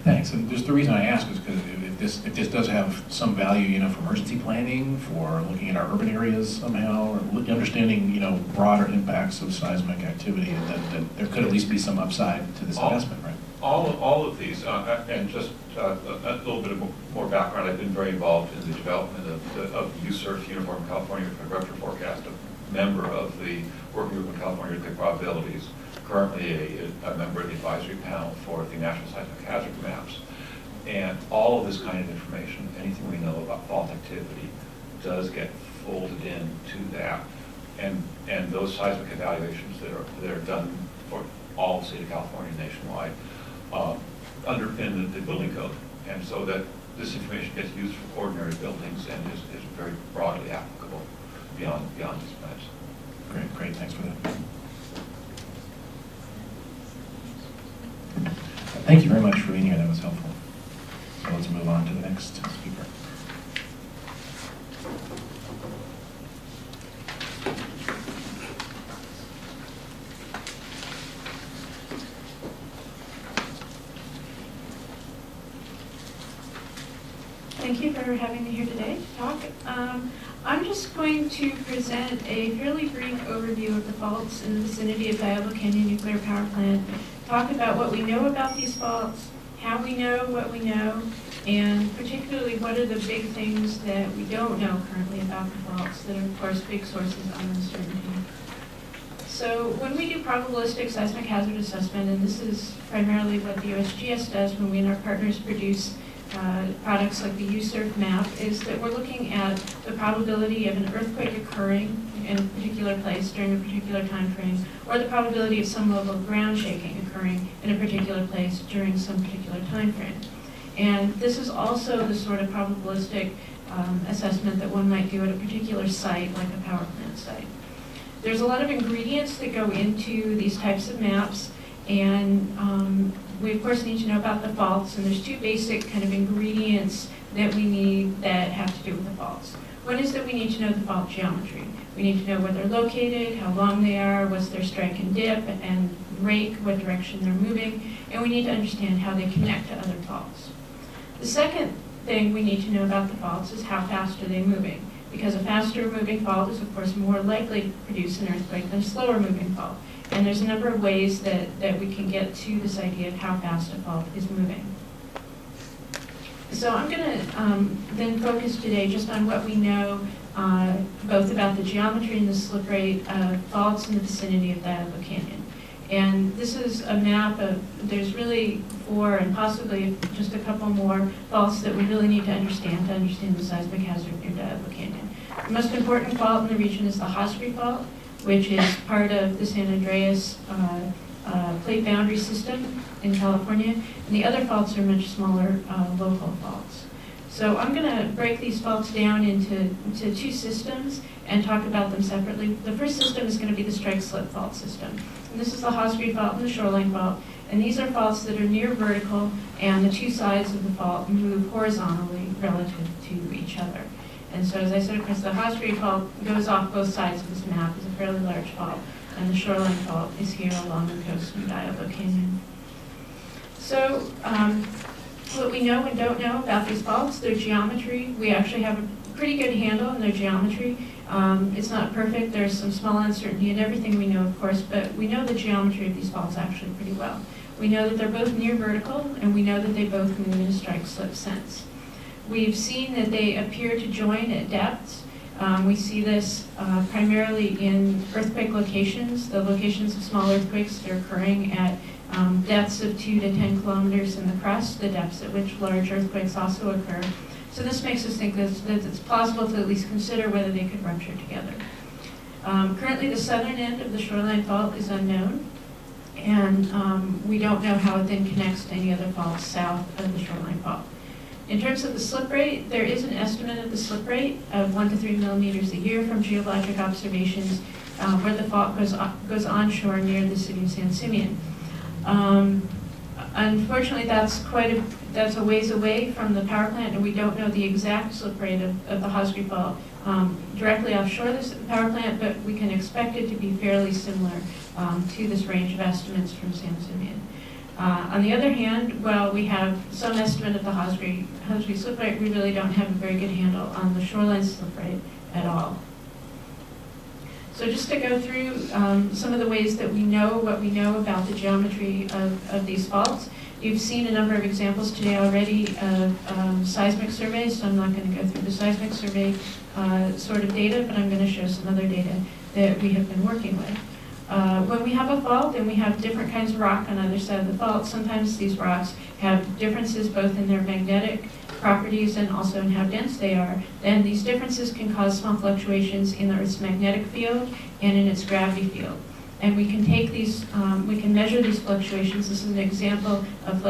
Thanks. And just the reason I ask is because if this does have some value, for emergency planning, for looking at our urban areas somehow, or understanding, broader impacts of seismic activity, that there could at least be some upside to this investment, right? All of these, and just a little bit of more background. I've been very involved in the development of the USERF, Uniform California Earthquake Forecast, a member of the Working Group on California Earthquake Probabilities, currently a member of the advisory panel for the National Seismic Hazard Maps. And all of this kind of information, anything we know about fault activity, does get folded into that. And those seismic evaluations that are done for all the state of California nationwide underpin the building code. And so that this information gets used for ordinary buildings and is very broadly applicable beyond these maps. Great, thanks for that. Thank you very much for being here, that was helpful. So let's move on to the next speaker. Thank you for having me here today to talk. I'm just going to present a fairly brief overview of the faults in the vicinity of Diablo Canyon Nuclear Power Plant, talk about what we know about these faults, how we know what we know, and particularly what are the big things that we don't know currently about the faults that are, of course, big sources of uncertainty. So when we do probabilistic seismic hazard assessment, and this is primarily what the USGS does when we and our partners produce products like the USERF map, is that we're looking at the probability of an earthquake occurring in a particular place during a particular time frame, or the probability of some level of ground shaking occurring in a particular place during some particular time frame. And this is also the sort of probabilistic assessment that one might do at a particular site, like a power plant site. There's a lot of ingredients that go into these types of maps, and we of course need to know about the faults, and there's two basic kind of ingredients that we need that have to do with the faults. One is that we need to know the fault geometry. We need to know where they're located, how long they are, what's their strike and dip, and rake, what direction they're moving, and we need to understand how they connect to other faults. The second thing we need to know about the faults is how fast are they moving, because a faster moving fault is of course more likely to produce an earthquake than a slower moving fault. And there's a number of ways that we can get to this idea of how fast a fault is moving. So I'm going to then focus today just on what we know both about the geometry and the slip rate of faults in the vicinity of Diablo Canyon. And this is a map of, there's really 4 and possibly just a couple more faults that we really need to understand the seismic hazard near Diablo Canyon. The most important fault in the region is the Osprey fault, which is part of the San Andreas plate boundary system in California. And the other faults are much smaller local faults. So I'm going to break these faults down into 2 systems and talk about them separately. The first system is going to be the strike-slip fault system. And this is the Osprey fault and the shoreline fault. And these are faults that are near vertical, and the 2 sides of the fault move horizontally relative to each other. And so, as I said, of course, the Osprey fault goes off both sides of this map. It's a fairly large fault. And the shoreline fault is here along the coast of Diablo Canyon. So, What we know and don't know about these faults, their geometry, we actually have a pretty good handle on their geometry. It's not perfect, there's some small uncertainty in everything we know, of course, but we know the geometry of these faults actually pretty well. We know that they're both near vertical, and we know that they both move in a strike-slip sense. We've seen that they appear to join at depths. We see this primarily in earthquake locations, the locations of small earthquakes that are occurring at depths of 2 to 10 kilometers in the crust, the depths at which large earthquakes also occur. So this makes us think that it's plausible to at least consider whether they could rupture together. Currently, the southern end of the shoreline fault is unknown, and we don't know how it then connects to any other faults south of the shoreline fault. In terms of the slip rate, there is an estimate of the slip rate of 1 to 3 millimeters a year from geologic observations where the fault goes onshore near the city of San Simeon. Unfortunately, that's a ways away from the power plant, and we don't know the exact slip rate of the Hosgri fault directly offshore the power plant, but we can expect it to be fairly similar to this range of estimates from San Simeon. On the other hand, while we have some estimate of the Hosgri slip rate, we really don't have a very good handle on the shoreline slip rate at all. So just to go through some of the ways that we know what we know about the geometry of these faults. You've seen a number of examples today already of seismic surveys, so I'm not going to go through the seismic survey sort of data, but I'm going to show some other data that we have been working with. When we have a fault and we have different kinds of rock on either side of the fault, sometimes these rocks have differences both in their magnetic properties and also in how dense they are, then these differences can cause small fluctuations in the Earth's magnetic field and in its gravity field. And we can take these, we can measure these fluctuations. This is an example of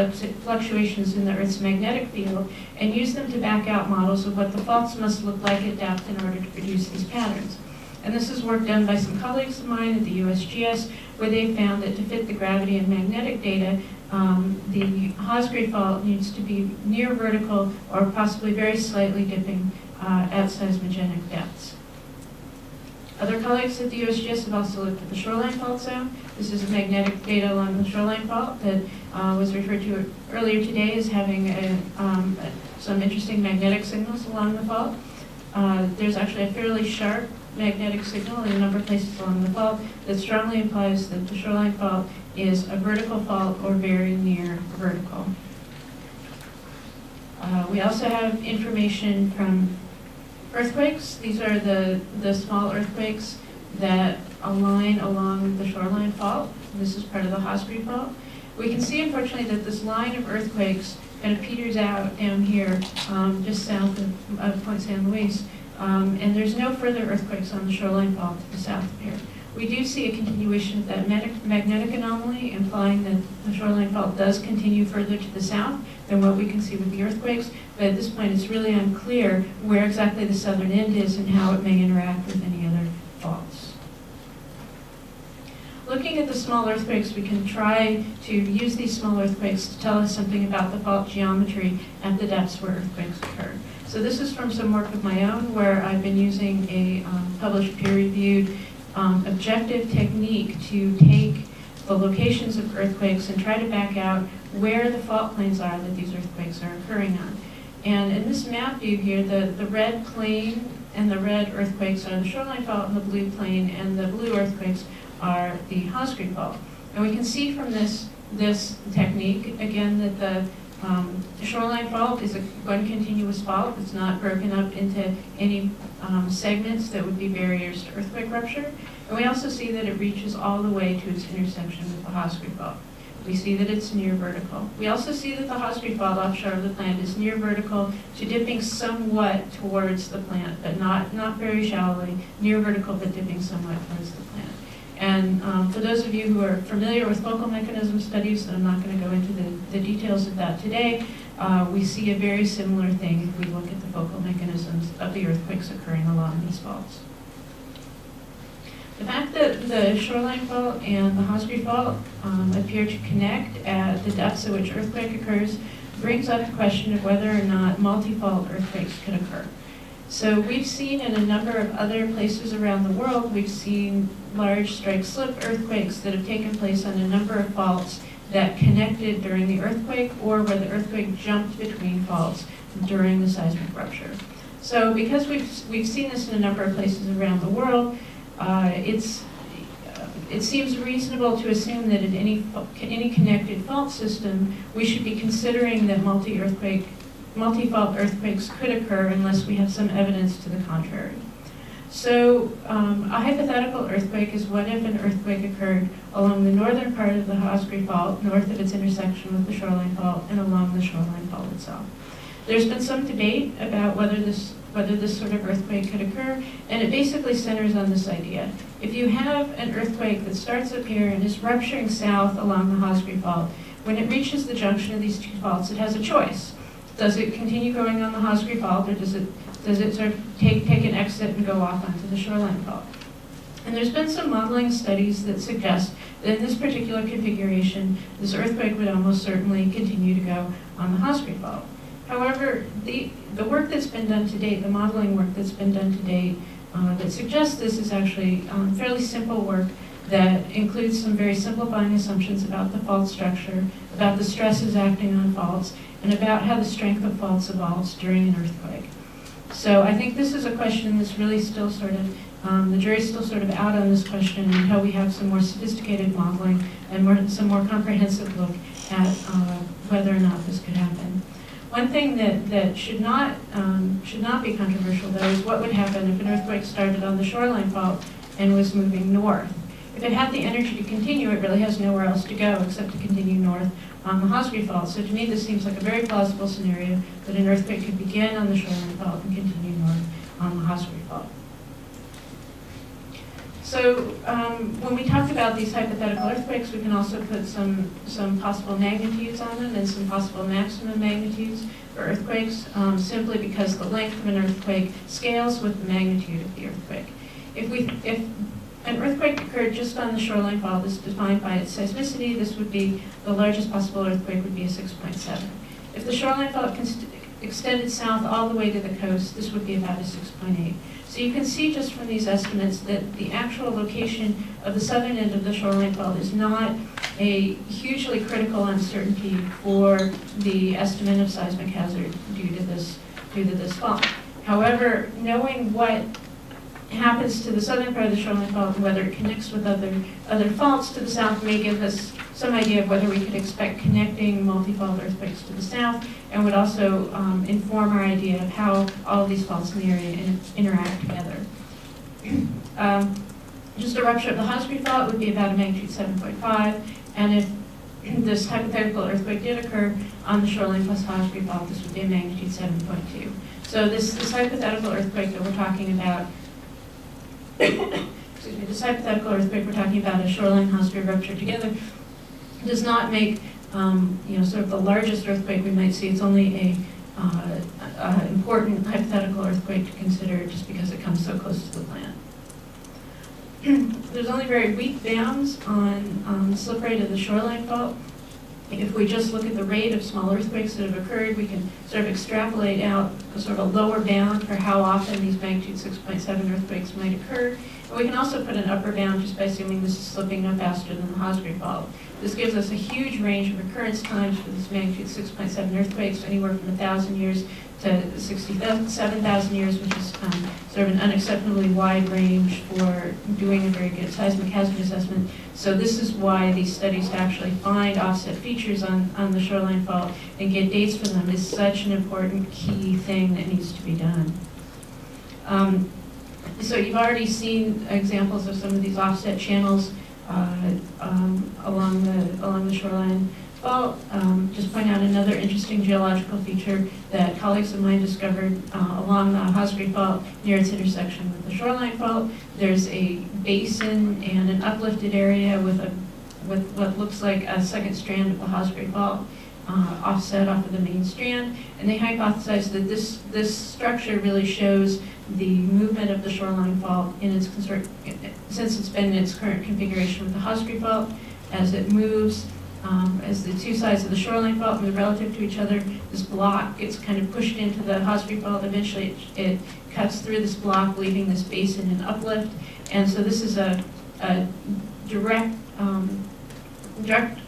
fluctuations in the Earth's magnetic field, and use them to back out models of what the faults must look like at depth in order to produce these patterns. And this is work done by some colleagues of mine at the USGS, where they found that to fit the gravity and magnetic data, the Hosgri fault needs to be near vertical or possibly very slightly dipping at seismogenic depths. Other colleagues at the USGS have also looked at the shoreline fault zone. This is magnetic data along the shoreline fault that was referred to earlier today as having some interesting magnetic signals along the fault. There's actually a fairly sharp magnetic signal in a number of places along the fault that strongly implies that the shoreline fault is a vertical fault or very near vertical. We also have information from earthquakes. These are the small earthquakes that align along the shoreline fault. This is part of the Hosgri fault. We can see, unfortunately, that this line of earthquakes kind of peters out down here, just south of Point San Luis. And there's no further earthquakes on the shoreline fault to the south of here. We do see a continuation of that magnetic anomaly, implying that the shoreline fault does continue further to the south than what we can see with the earthquakes, but at this point it's really unclear where exactly the southern end is and how it may interact with any other faults. Looking at the small earthquakes, we can try to use these small earthquakes to tell us something about the fault geometry at the depths where earthquakes occur. So this is from some work of my own where I've been using a published peer-reviewed objective technique to take the locations of earthquakes and try to back out where the fault planes are that these earthquakes are occurring on. And in this map view here, the red plane and the red earthquakes are the shoreline fault, and the blue plane and the blue earthquakes are the Hosgri fault. And we can see from this technique, again, that the shoreline fault is one continuous fault. It's not broken up into any segments that would be barriers to earthquake rupture. And we also see that it reaches all the way to its intersection with the Hosgri fault. We see that it's near vertical. We also see that the Hosgri fault offshore of the plant is near vertical to dipping somewhat towards the plant, but not very shallowly, near vertical but dipping somewhat towards the plant. And for those of you who are familiar with focal mechanism studies, and I'm not going to go into the details of that today, we see a very similar thing if we look at the focal mechanisms of the earthquakes occurring along these faults. The fact that the shoreline fault and the Hosgri fault appear to connect at the depths at which earthquake occurs brings up the question of whether or not multi-fault earthquakes could occur. So we've seen in a number of other places around the world, we've seen large strike-slip earthquakes that have taken place on a number of faults that connected during the earthquake or where the earthquake jumped between faults during the seismic rupture. So because we've seen this in a number of places around the world, it seems reasonable to assume that in any connected fault system, we should be considering that multi-fault earthquakes could occur unless we have some evidence to the contrary. So a hypothetical earthquake is what if an earthquake occurred along the northern part of the Osprey Fault, north of its intersection with the shoreline fault, and along the shoreline fault itself. There's been some debate about whether this sort of earthquake could occur, and it basically centers on this idea. If you have an earthquake that starts up here and is rupturing south along the Osprey Fault, when it reaches the junction of these two faults, it has a choice. Does it continue going on the Osprey Fault, or does it sort of take an exit and go off onto the shoreline fault? And there's been some modeling studies that suggest that in this particular configuration, this earthquake would almost certainly continue to go on the Osprey Fault. However, the work that's been done to date, the modeling work that's been done to date, that suggests this is actually fairly simple work that includes some very simplifying assumptions about the fault structure, about the stresses acting on faults, and about how the strength of faults evolves during an earthquake. So I think this is a question that's really still sort of, the jury's still sort of out on this question until we have some more sophisticated modeling and some more comprehensive look at whether or not this could happen. One thing that should not be controversial, though, is what would happen if an earthquake started on the shoreline fault and was moving north. If it had the energy to continue, it really has nowhere else to go except to continue north on the Osprey Fault. So to me, this seems like a very plausible scenario that an earthquake could begin on the shoreline fault and continue north on the Osprey Fault. So when we talk about these hypothetical earthquakes, we can also put some possible magnitudes on them and some possible maximum magnitudes for earthquakes, simply because the length of an earthquake scales with the magnitude of the earthquake. If an earthquake occurred just on the shoreline fault, as defined by its seismicity, this would be, the largest possible earthquake would be a 6.7. If the shoreline fault extended south all the way to the coast, this would be about a 6.8. So you can see just from these estimates that the actual location of the southern end of the shoreline fault is not a hugely critical uncertainty for the estimate of seismic hazard due to this fault. However, knowing what happens to the southern part of the shoreline fault and whether it connects with other faults to the south may give us some idea of whether we could expect connecting multi-fault earthquakes to the south, and would also inform our idea of how all of these faults in the area interact together. Just a rupture of the Osprey Fault would be about a magnitude 7.5, and if this hypothetical earthquake did occur on the shoreline plus Osprey Fault, this would be a magnitude 7.2. So this hypothetical earthquake that we're talking about, excuse me, this hypothetical earthquake we're talking about, a shoreline Osprey rupture together, does not make sort of the largest earthquake we might see. It's only a important hypothetical earthquake to consider just because it comes so close to the plant. There's only very weak bounds on the slip rate of the shoreline fault. If we just look at the rate of small earthquakes that have occurred, we can sort of extrapolate out a sort of lower bound for how often these magnitude 6.7 earthquakes might occur. And we can also put an upper bound just by assuming this is slipping no faster than the Osprey Fault. This gives us a huge range of occurrence times for this magnitude 6.7 earthquakes, anywhere from 1,000 years to 67,000 years, which is sort of an unacceptably wide range for doing a very good seismic hazard assessment. So this is why these studies to actually find offset features on the shoreline fault and get dates for them is such an important key thing that needs to be done. So you've already seen examples of some of these offset channels along the shoreline fault. Just point out another interesting geological feature that colleagues of mine discovered along the Osprey Fault near its intersection with the shoreline fault. There's a basin and an uplifted area with what looks like a second strand of the Osprey Fault offset off of the main strand, and they hypothesized that this structure really shows the movement of the shoreline fault in its since it's been in its current configuration with the Osprey Fault. As it moves, as the two sides of the shoreline fault move relative to each other, this block gets kind of pushed into the Osprey Fault. Eventually it cuts through this block, leaving this basin and uplift. And so this is a direct direct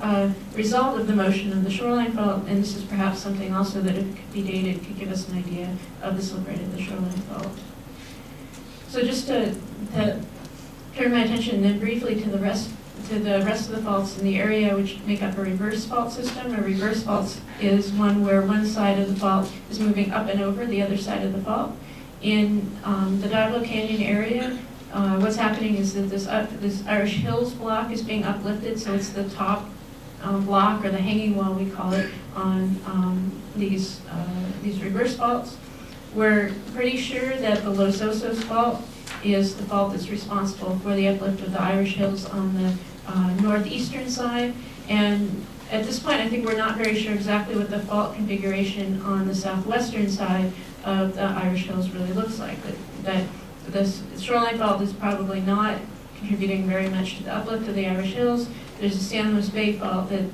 result of the motion of the shoreline fault, and this is perhaps something also that, if it could be dated, could give us an idea of the slip rate of the shoreline fault. So just to turn my attention then briefly to the rest of the faults in the area which make up a reverse fault system. A reverse fault is one where one side of the fault is moving up and over the other side of the fault. In the Diablo Canyon area, what's happening is that this Irish Hills block is being uplifted, so it's the top block, or the hanging wall we call it, on these reverse faults. We're pretty sure that the Los Osos fault is the fault that's responsible for the uplift of the Irish Hills on the northeastern side. And at this point, I think we're not very sure exactly what the fault configuration on the southwestern side of the Irish Hills really looks like. That this shoreline fault is probably not contributing very much to the uplift of the Irish Hills. There's a San Luis Bay fault that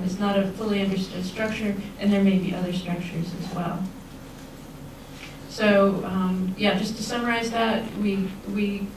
is not a fully understood structure, and there may be other structures as well. So yeah, just to summarize that, we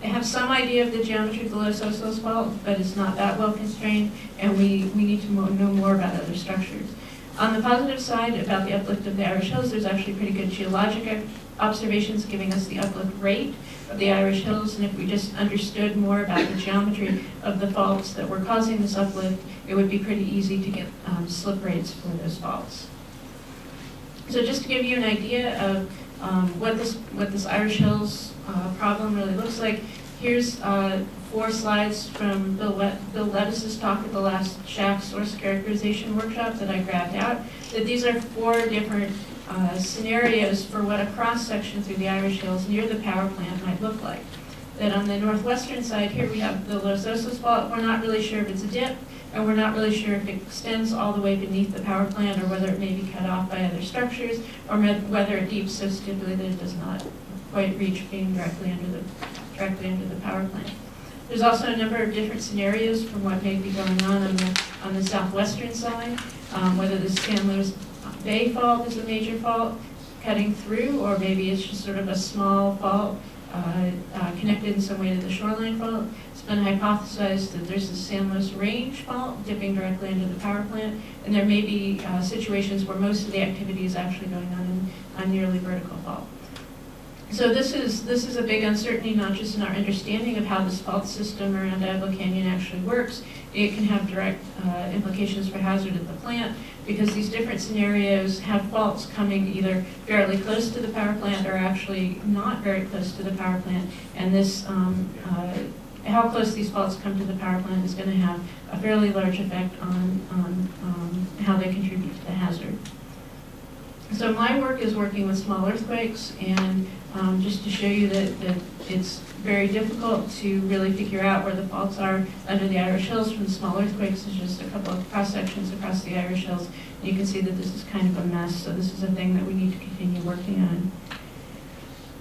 have some idea of the geometry of the Los Osos fault, but it's not that well constrained, and we need to know more about other structures. On the positive side, about the uplift of the Irish Hills, there's actually pretty good geologic observations giving us the uplift rate of the Irish Hills, and if we just understood more about the geometry of the faults that were causing this uplift, it would be pretty easy to get slip rates for those faults. So just to give you an idea of what this Irish Hills problem really looks like, here's 4 slides from Bill Lettis's talk at the last shack source characterization workshop that I grabbed out. That these are 4 different scenarios for what a cross-section through the Irish Hills near the power plant might look like. That on the northwestern side here we have the Los Osos fault. We're not really sure if it's a dip, and we're not really sure if it extends all the way beneath the power plant, or whether it may be cut off by other structures, or whether it deeps so steeply that it does not quite reach being directly under the power plant. There's also a number of different scenarios from what may be going on the southwestern side, whether the San Luis Bay fault is a major fault cutting through, or maybe it's just sort of a small fault connected in some way to the shoreline fault. It's been hypothesized that there's a San Luis Range fault dipping directly into the power plant, and there may be situations where most of the activity is actually going on in a nearly vertical fault. So this is a big uncertainty, not just in our understanding of how this fault system around Diablo Canyon actually works. It can have direct implications for hazard at the plant, because these different scenarios have faults coming either fairly close to the power plant or actually not very close to the power plant. And this, how close these faults come to the power plant is going to have a fairly large effect on how they contribute to the hazard. So my work is working with small earthquakes, and just to show you that it's very difficult to really figure out where the faults are under the Irish Hills from the small earthquakes. There's just a couple of cross-sections across the Irish Hills. And you can see that this is kind of a mess, so this is a thing that we need to continue working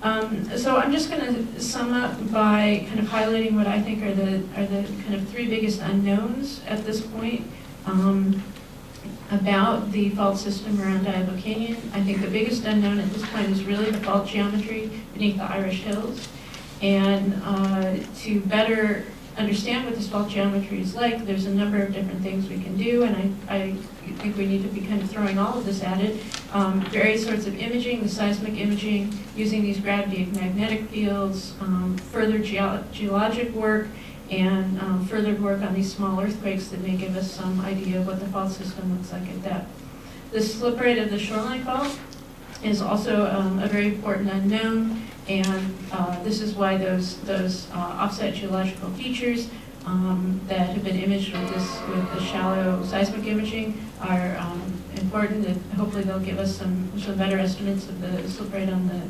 on. So I'm just going to sum up by kind of highlighting what I think are the kind of 3 biggest unknowns at this point about the fault system around Diablo Canyon. I think the biggest unknown at this point is really the fault geometry beneath the Irish Hills. And to better understand what this fault geometry is like, there's a number of different things we can do, and I think we need to be kind of throwing all of this at it. Various sorts of imaging, the seismic imaging, using these gravity and magnetic fields, further geologic work, and further work on these small earthquakes that may give us some idea of what the fault system looks like at depth. The slip rate of the shoreline fault is also a very important unknown, and this is why those offset geological features that have been imaged with the shallow seismic imaging are important, and hopefully they'll give us some better estimates of the slip rate on the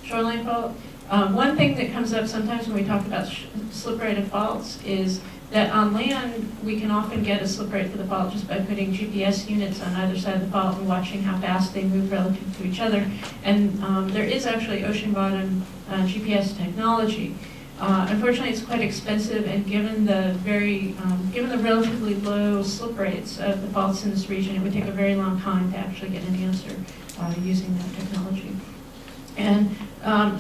shoreline fault. One thing that comes up sometimes when we talk about slip rate of faults is that on land we can often get a slip rate for the fault just by putting GPS units on either side of the fault and watching how fast they move relative to each other. And there is actually ocean bottom GPS technology. Unfortunately, it's quite expensive, and given the relatively low slip rates of the faults in this region, it would take a very long time to actually get an answer using that technology. And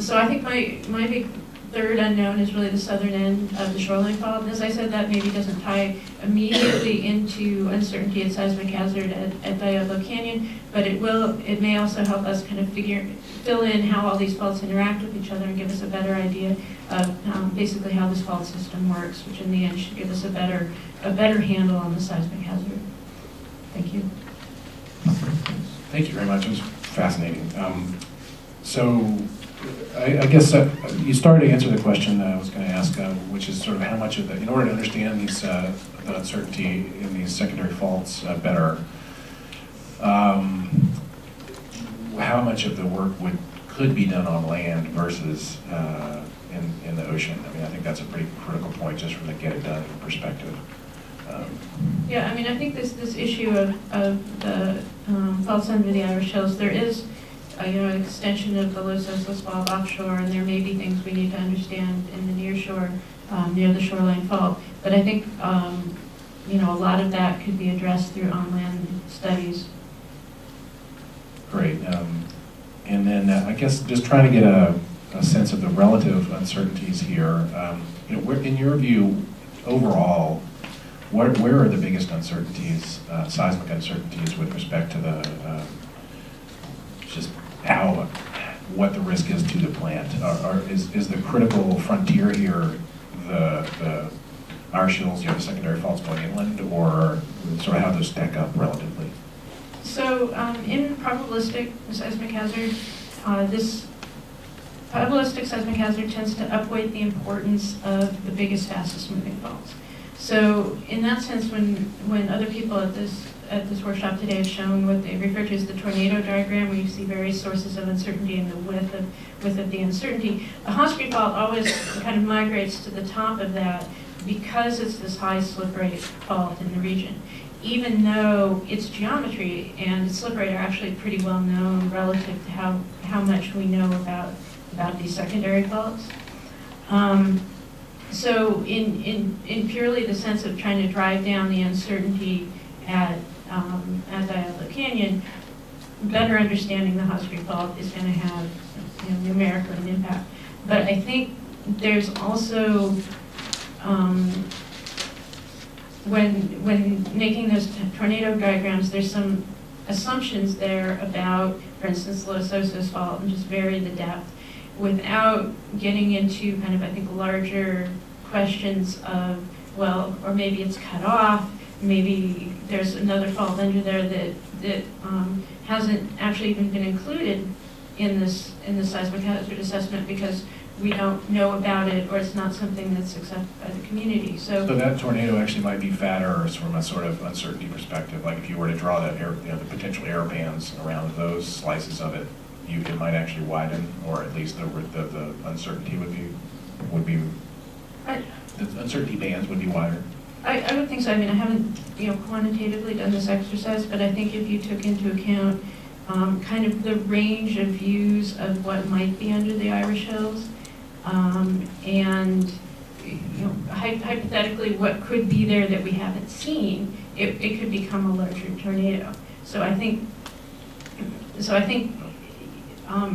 so I think my big third unknown is really the southern end of the shoreline fault. And as I said, that maybe doesn't tie immediately into uncertainty and seismic hazard at Diablo Canyon, but it may also help us kind of fill in how all these faults interact with each other and give us a better idea of basically how this fault system works, which in the end should give us a better handle on the seismic hazard. Thank you. Thank you very much. It was fascinating. So I guess you started to answer the question that I was going to ask, which is sort of how much of the, in order to understand these, the uncertainty in these secondary faults better, how much of the work could be done on land versus in the ocean? I mean, I think that's a pretty critical point just from the get it done perspective. Yeah, I mean, I think this issue of the faults under the Irish Hills, there is an extension of the Los Osos Fault offshore, and there may be things we need to understand in the near shore, near the shoreline fault. But I think a lot of that could be addressed through on-land studies. Great. And then I guess just trying to get a sense of the relative uncertainties here. In your view, overall, where are the biggest uncertainties, seismic uncertainties, with respect to the just what the risk is to the plant? Is the critical frontier here the Irish Hills, the secondary faults going inland, or sort of how those stack up relatively? So in probabilistic seismic hazard, this probabilistic seismic hazard tends to upweight the importance of the biggest, fastest moving faults. So in that sense, when other people at this workshop today have shown what they refer to as the tornado diagram, where you see various sources of uncertainty and the width of the uncertainty, the Hospi fault always kind of migrates to the top of that because it's this high slip rate fault in the region, even though its geometry and its slip rate are actually pretty well known relative to how much we know about these secondary faults. So in purely the sense of trying to drive down the uncertainty at Diablo Canyon, better understanding the Hospi fault is going to have numerically an impact. But I think there's also, when making those tornado diagrams, there's some assumptions there about, for instance, the Los Osos fault, and just vary the depth, without getting into kind of, I think, larger questions of, well, or maybe it's cut off, maybe there's another fault under there that hasn't actually even been included in the seismic hazard assessment because we don't know about it, or it's not something that's accepted by the community. So that tornado actually might be fatter from a sort of uncertainty perspective. Like if you were to draw that the potential air bands around those slices of it, it might actually widen, or at least the uncertainty would be the uncertainty bands would be wider. I don't think so. I mean, I haven't quantitatively done this exercise, but I think if you took into account kind of the range of views of what might be under the Irish Hills, and hypothetically what could be there that we haven't seen, it could become a larger tornado. So I think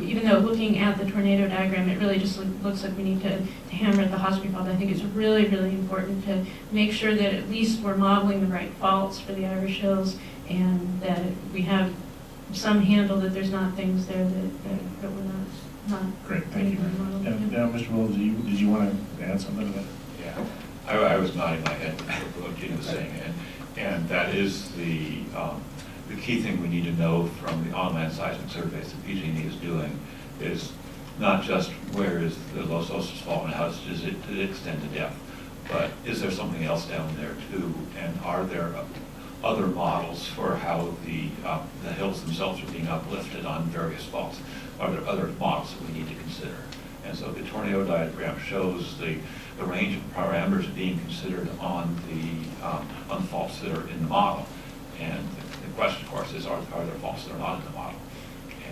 even though looking at the tornado diagram, it really just looks like we need to hammer at the Hospi fault, I think it's really, really important to make sure that at least we're modeling the right faults for the Irish Hills, and that we have some handle that there's not things there that we're not. Great, thank you. Now, Mr. Williams, did you want to add something to that? Yeah, I was nodding my head for what Gina was saying, and that is the key thing we need to know from the on-land seismic surveys that PG&E is doing is not just where is the Los Osos fault and how does it extend to depth, but is there something else down there too, and are there other models for how the hills themselves are being uplifted on various faults? Are there other models that we need to consider? And so the tornado diagram shows the range of parameters being considered on the faults that are in the model. And the question, of course, is are there faults that are not in the model?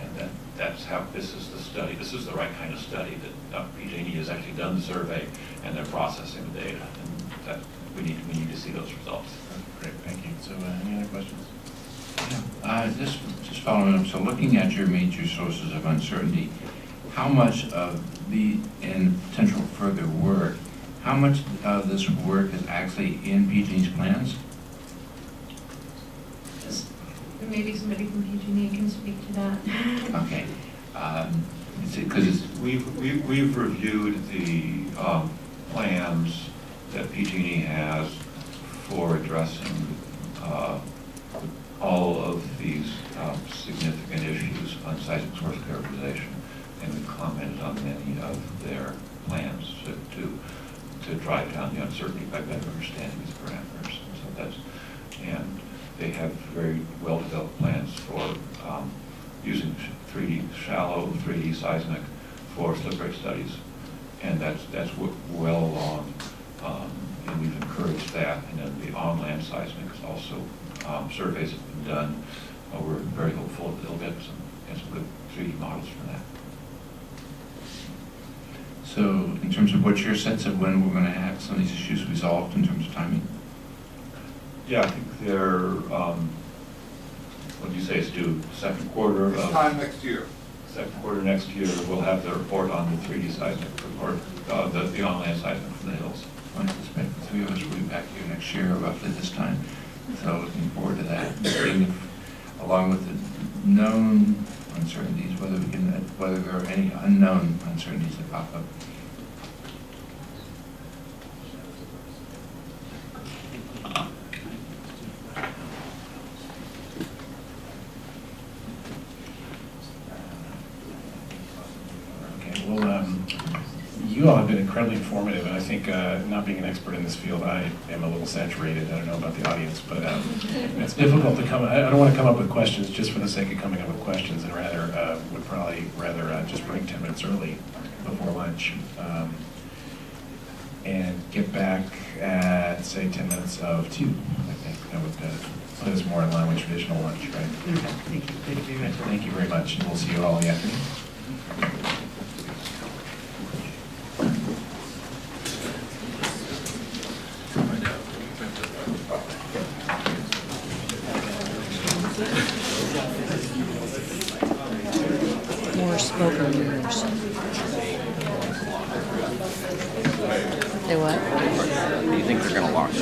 And that's how this is the study. This is the right kind of study that PG&E has actually done the survey and they're processing the data. And that we need to see those results. Great, thank you. So any other questions? Yeah, just following up. So looking at your major sources of uncertainty, how much of the, and potential further work, how much of this work is actually in PG&E's plans? Maybe somebody from PG&E can speak to that. Okay. Because We've reviewed the plans that PG&E has for addressing all of these significant issues on seismic source characterization, and we commented on many of their plans to drive down the uncertainty by better understanding these parameters. And they have very well-developed plans for using shallow 3D seismic for slip rate studies, and that's well along, and we've encouraged that. And then the on-land seismic is also surveys have been done. We're very hopeful that they'll get some good 3D models for that. So, in terms of what's your sense of when we're going to have some of these issues resolved in terms of timing? Yeah, I think they're, what do you say, it's due second quarter of... Time next year. Second quarter next year, we'll have the report on the 3D seismic report, the on-land seismic from the hills. I suspect the three of us will be back here next year roughly this time. So looking forward to that. Seeing if, along with the known uncertainties, whether there are any unknown uncertainties that pop up. You all have been incredibly informative, and I think, not being an expert in this field, I am a little saturated. I don't know about the audience, but it's difficult to come. I don't want to come up with questions just for the sake of coming up with questions, and would probably rather just bring 10 minutes early before lunch, and get back at, say, 10 minutes of 2. I think that would put us more in line with traditional lunch, right? Thank you. Thank you very much. Thank you very much, and we'll see you all in the afternoon. More spoken words. Say what? Do you think they're going to launch?